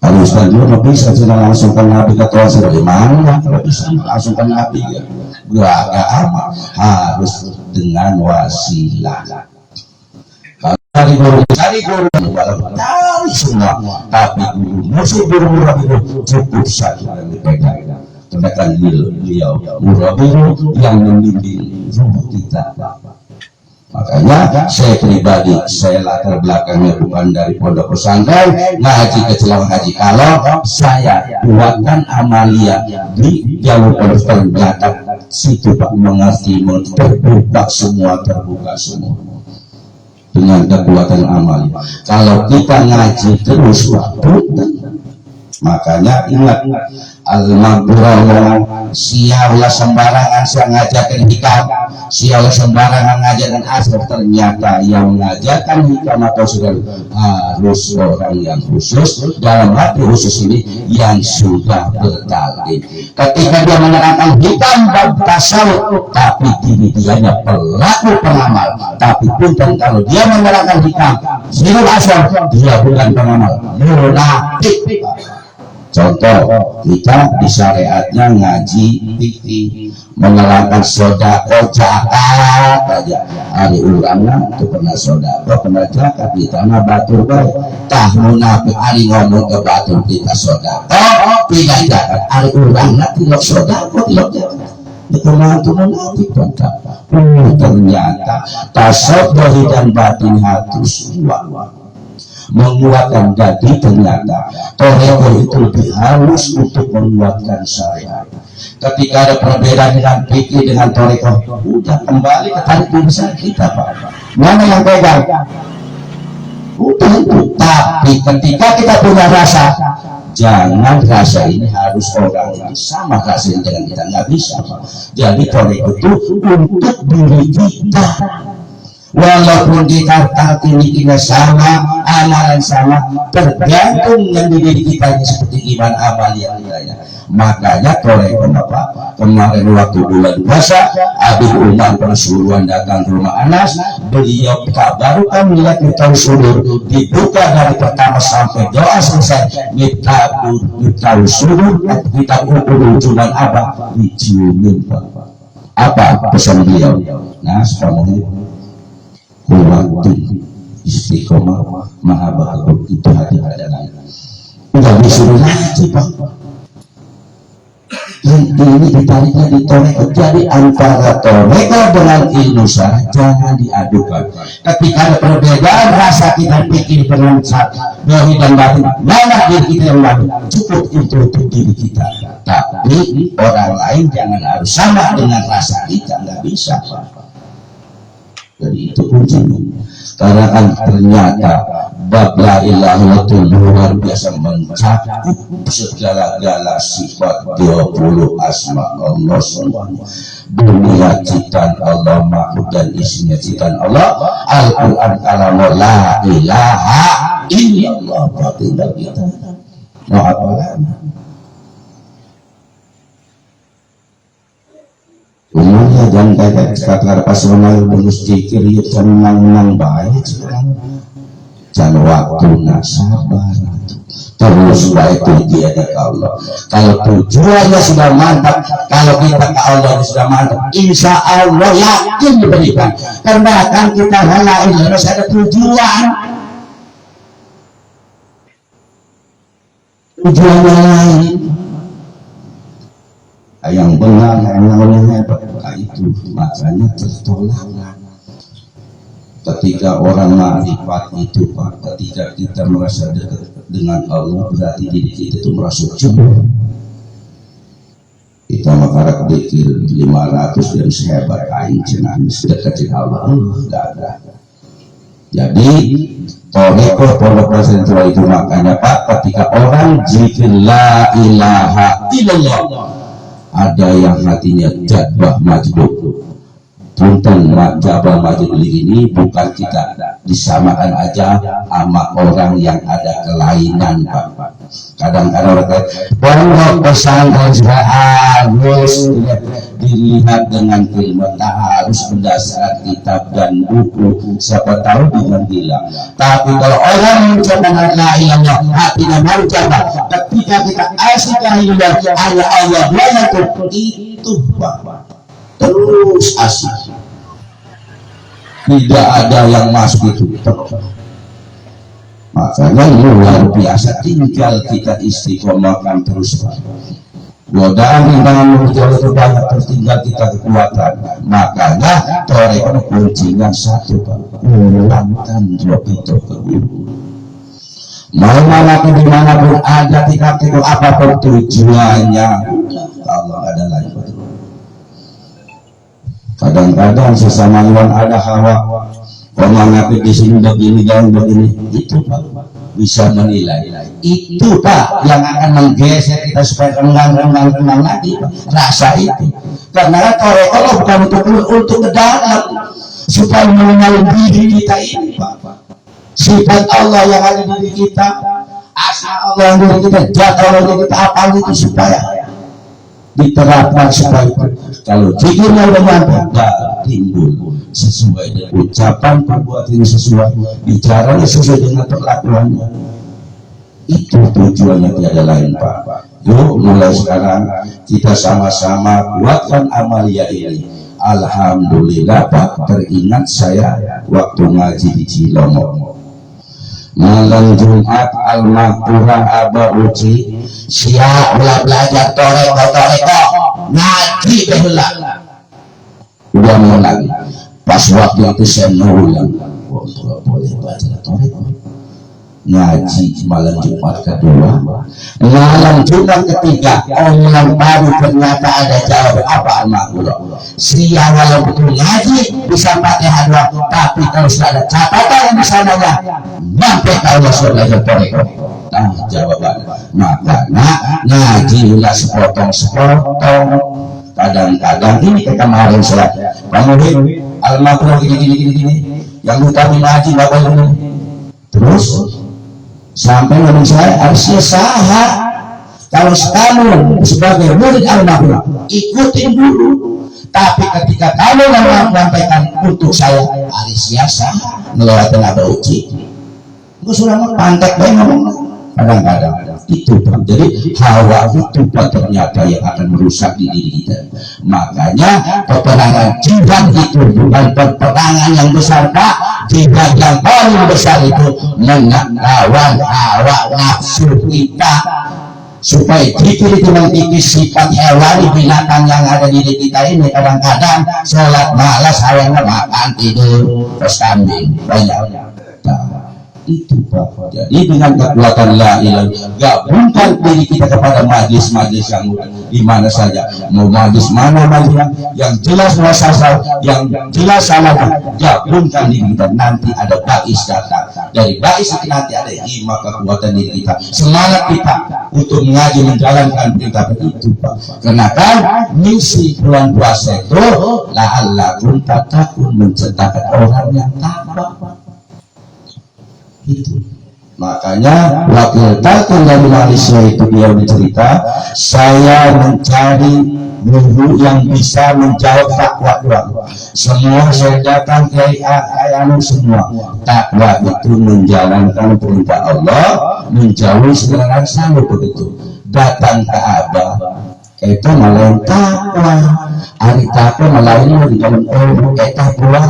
Kalau Ustaz juga nggak bisa langsung ke Nabi, kata Ustaz bagaimana kalau bisa langsung ke Nabi ya? Gak amat, harus dengan wasilah. Kalau cari guru tahu semua, tapi guru musik guru murabi cukup satu yang dipegang. Ternyata beliau murabi yang membimbing rumah kita. Makanya saya pribadi, saya latar belakangnya bukan dari pondok pesantren, ngaji kecelakaan haji. Kalau saya buatkan amalia di jalur pondok ternyata situ Pak mengerti, terbuka semua dengan kekuatan amalia. Kalau kita ngaji terus waktu, makanya ingat al-maghfurah siaulah sembarangan saya ngajarkan hikam, siaulah sembarangan ngajarkan asal. Ternyata yang mengajarkan hikam atau sudah harus orang yang khusus, dalam hati khusus ini yang sudah bertalim. Ketika dia menerangkan hikam dan tasawuf, tapi dianya pelaku pengamal. Tapi punten kalau dia menerangkan hikam sirul asal, dia bukan pengamal, munafik. Contoh, kita di syariatnya ngaji fikih, menerangkan sodako zakat aja. Hari ulama itu pernah sodako, pernah zakat, kita mah batur baik. Tah munafik hari ngomong ke batur kita sodako, tidak zakat. Hari ulama tidak sodako, tidak zakat. Itu munafik contoh. Ternyata tasawuf dan batin harus menguatkan. Jadi ternyata toreko itu lebih halus untuk menguatkan syariat. Ketika ada perbedaan dengan fikih dengan toreko, udah kembali ke tarik besar kita Pak. Mana yang pegang? Udah itu. Tapi ketika kita punya rasa, jangan rasa ini harus orang yang sama rasanya dengan kita, nggak bisa Pak. Jadi toreko itu untuk diri kita. Walaupun dikata ini sama, amalan sama, tergantung yang diri kita ini seperti iman amal yang lainnya. Makanya toreko Bapak kemarin waktu bulan puasa, Habib Umar Pasuruan datang ke rumah Anas, beliau kabarkan melihat mitau sudur, dibuka dari pertama sampai doa selesai, mitau sudur, kita ukur ujuman apa? Diciumin Bapak. Apa pesan beliau? Nah, sekarang kuwatin istiqomah mahabbatul itu hati-hati lain. Udah disuruh ngaji Pak. Yang ini ditariknya di toreko. Jadi antara toreko dengan ilmu syar'i jangan diadukan. Ketika ada perbedaan rasa kita pikir dengan zahir dan batin, mana diri kita yang batin, cukup itu untuk diri kita. Tapi orang lain jangan harus sama dengan rasa kita, nggak bisa Pak. Jadi itu kuncinya. Karena kan ternyata bab la ilaha itu luar biasa mencakup segala-gala sifat 20 asma Allah semuanya. Dunia ciptaan Allah, makhluk dan isinya ciptaan Allah. Al-Quran kalam la ilaha illallah. Tinggal kita mau apa lagi? Umumnya jangan kayak kata pasangan bonus dikir ya menang baik sekarang. Jangan waktu nak sabar terus baik dia di Allah. Kalau tujuannya sudah mantap, kalau kita ke Allah sudah mantap, insya Allah yakin diberikan. Karena kan kita halain harus ada tujuan. Tujuannya lain. Yang benar, yang hebat, itu makanya tertolak. Ketika orang ma'rifat itu Pak, ketika kita merasa dekat dengan Allah, berarti diri kita itu merasa cukup. Kita makarak dikir 500 dan sehebat aing cenah dekat dengan Allah, enggak ada. Jadi Toreko pondok pesantren itu makanya Pak, ketika orang zikir la ilaha illallah, ada yang hatinya jadbah majdub. Punten jabal majdub ini bukan kita disamakan aja sama orang yang ada kelainan Pak. Kadang-kadang orang kata pondok pesantren juga harus dilihat dengan ilmu, tak harus berdasarkan kitab dan buku, siapa tahu dengan gila. Tapi kalau orang mengucapkan la ilaha hatinya mengucapkan, ketika kita asik la ilaha hanya Allah banyak itu Pak, terus asik, tidak ada yang masuk itu. Makanya luar biasa, tinggal kita istiqomahkan terus Pak. Godaan rintangan menjauh itu banyak, tertinggal kita kekuatan. Makanya toreko kuncinya satu Pak, ulangkan job itu ke guru. Mau mana ke dimanapun ada tingkat itu apapun tujuannya, Allah ada lain. Kadang-kadang sesama iwan ada hawa, ngomong di sini begini dan begini, itu Pak bisa menilai. Itu Pak yang akan menggeser kita supaya renggang lagi Pak. Rasa itu. Karena toreko bukan untuk ke dalam, supaya mengenal diri kita ini Pak. Sifat Allah yang ada di diri kita, asal Allah yang ada di kita, zat Allah yang kita apal itu supaya diterapkan, supaya kalau zikirnya udah nyampe, timbul sesuai dengan ucapan, perbuatan sesuai, bicaranya sesuai dengan perlakuannya. Itu tujuannya, tiada lain Pak. Yuk mulai sekarang kita sama-sama kuatkan amalia ini. Alhamdulillah Pak, teringat saya waktu ngaji di Cilomok malam Jumat Al-Maghfurah Aba Uci, siap belajar toreko ngaji belah. Udah mulai pas waktu itu saya ngulang, boleh baca toreko ngaji malam Jumat kedua, malam Jumat ketiga orang baru ternyata ada jawab apa Al-Maghfurah. Siang walau betul ngaji bisa Fatihah doang, tapi kalau sudah ada catatan di sananya sampai kalau sudah belajar toreko, nah jawaban. Makanya ngaji nggak sepotong-sepotong. Kadang-kadang ini kemarin sholat Muhid Al-Maghfurah gini, yang utama ngaji nggak boleh. Terus sampai ngomong saya harusnya sah. Kalau kamu sebagai murid Al-Maghfurah ikutin dulu, tapi ketika kamu menyampaikan untuk saya harusnya sah melewati Aba Uci, gue sudah mau pantek baik ngomong. Kadang-kadang itu Pak. Jadi hawa itu Pak ternyata yang akan merusak di diri kita. Makanya peperangan jihad itu bukan peperangan yang besar Pak. Jihad yang paling besar itu melawan hawa nafsu kita, supaya zikir itu mengikis sifat hewani binatang yang ada di diri kita ini. Kadang-kadang sholat malas, hayangnya makan tidur terus kambing banyak. Itu Pak. Jadi dengan kekuatan la ilaha, gabungkan diri kita kepada majlis-majlis yang di mana saja, mau majlis mana majlis yang jelas wasasal, yang jelas salahnya, gabungkan diri kita. Nanti ada bais datang, dari bais nanti ada hikmah, kekuatan diri kita, semangat kita untuk mengaji menjalankan perintah itu Pak. Karena kan misi bulan puasa itu la'allakum tattaqun, menciptakan orang yang takwa. Itu makanya wakil takun dari Malaysia itu dia bercerita, saya mencari guru yang bisa menjawab takwa doang. Semua saya datang ke ayanu semua. Takwa itu menjalankan perintah Allah, menjauhi segala salah begitu. Datang ke Abah itu malah takwa, hari takwa malah ini di dalam takwa.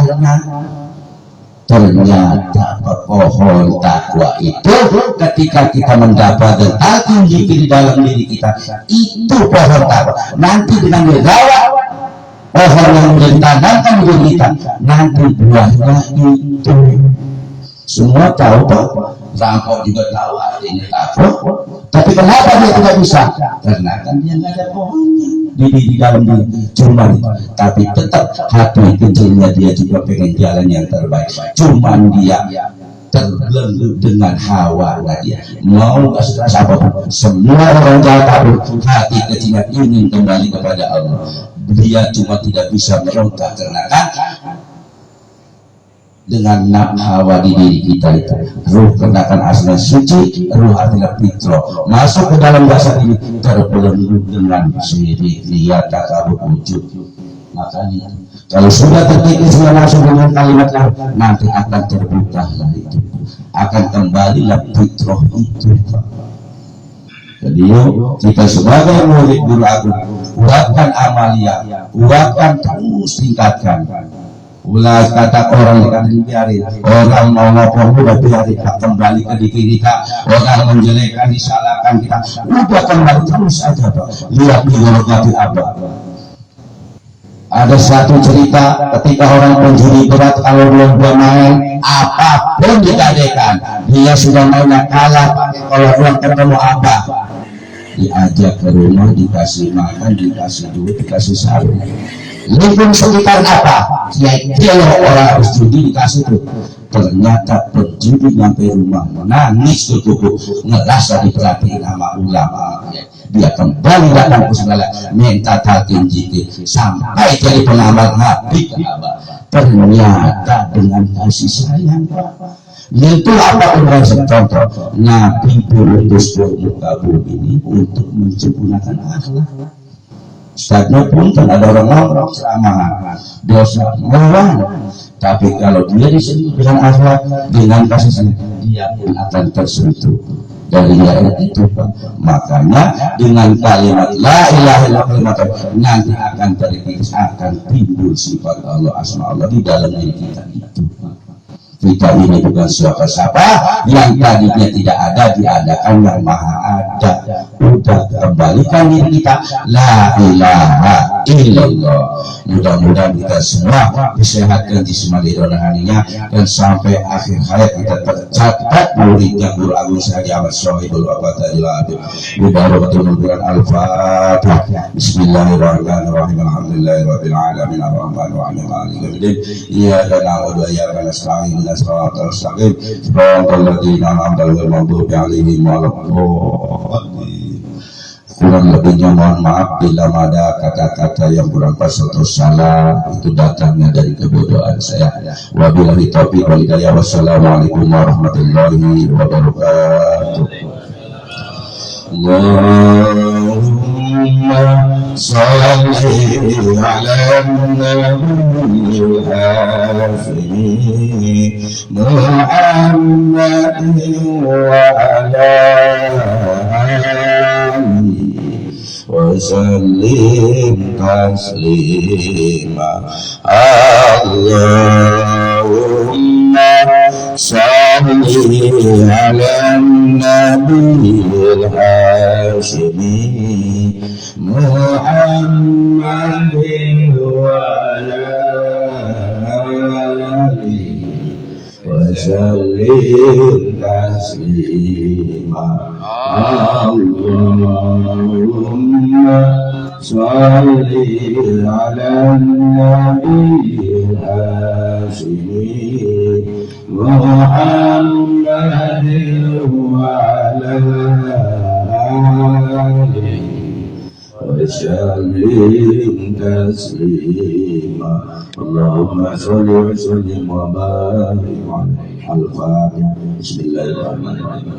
Ternyata pohon takwa itu ketika kita mendapat dan zikir di dalam diri kita, itu pohon takwa. Nanti dengan dirawat pohon yang menjadi tanamkan untuk kita, nanti buahnya itu. Semua tahu Pak, rampok juga tahu artinya takut. Tapi kenapa dia tidak bisa? Karena kan dia nggak ada pohonnya di dalam diri. Cuman, tapi tetap hati kecilnya dia juga pengen jalan yang terbaik. Cuman dia terbelenggu dengan hawa dia. Mau siapa? Semua orang jahat tahu hati kecilnya ingin kembali kepada Allah. Dia cuma tidak bisa meronta karena kan dengan hawa di diri kita itu ruh kenakan asli suci, ruh artinya fitro masuk ke dalam dasar ini terbelenggu dengan syirik, riya, takabur, ujub. Makanya kalau sudah tertikis sudah masuk dengan kalimat nanti akan terbuka lah itu, akan kembalilah fitro itu. Jadi yuk kita sebagai murid guru agung kuatkan amalia, kuatkan terus tingkatkan. Ulah kata orang biarin, orang mau ngomong udah biarin, kembali ke diri kita, orang menjelekkan, disalahkan kita, udah kembali terus aja Pak. Lihat di Nabi apa? Ada satu cerita ketika orang penjudi berat kalau belum dia main apapun dikadekan, dia sudah mainnya kalah, kalau belum ketemu apa? Diajak ke rumah, dikasih makan, dikasih duit, dikasih sarung. Lingkung sekitar apa? Dia orang habis judi dikasih tuh. Ternyata penjudi sampai rumah menangis tuh kuku, ngerasa diperhatiin sama ulama. Dia kembali datang ke segala minta talqin zikir sampai jadi pengamal Nabi. Ternyata dengan kasih sayang Pak. Itu apa orang contoh Nabi berutus ke muka bumi ini untuk menyempurnakan akhlak. Ustadznya pun kan ada orang ngomong selama dosa melawan, tapi kalau dia disebut dengan akhlak, dengan kasih sayang, dia pun akan tersentuh dari ayat itu Pak. Makanya dengan kalimat la ilaha illallah nanti akan terikis, akan timbul sifat Allah, asma Allah di dalam diri kita itu. Kita ini bukan siapa-siapa, yang tadinya tidak ada diadakan yang maha ada. Udah kembalikan diri kita la ilaha illallah. Mudah-mudahan kita semua disehatkan di semalidonahannya dan sampai akhir hayat kita tercatat muridnya Guru Agung Sahaji Ahmad Sohibul Wabatil Abid. Mubarakatul Quran Al-Fatihah. Bismillahirrahmanirrahim. Alhamdulillahirabbil alamin arrahmanir rahim maliki yaumiddin. Iyyaka na'budu wa iyyaka nasta'in. Siratal mustaqim siratal ladzina an'amta 'alaihim ghairil maghdubi 'alaihim waladdallin. Kurang lebihnya mohon maaf bila ada kata-kata yang kurang pas atau salah, itu datangnya dari kebodohan saya. Wabillahi taufiq wal hidayah. Wassalamualaikum warahmatullahi wabarakatuh. Allahumma salli ala nabiyil hashimi Muhammadin wa ala alihi wa sallim taslima. Allahumma salli ala nabiyil hashimi Muhammadin wa ala alihi wa sallim taslima. Allahumma salli ala nabiyil hashimi Muhammadin wa ala alihi وسلم تسليما. اللهم صل وسلم وبارك على الفاتحة. بسم الله الرحمن الرحيم.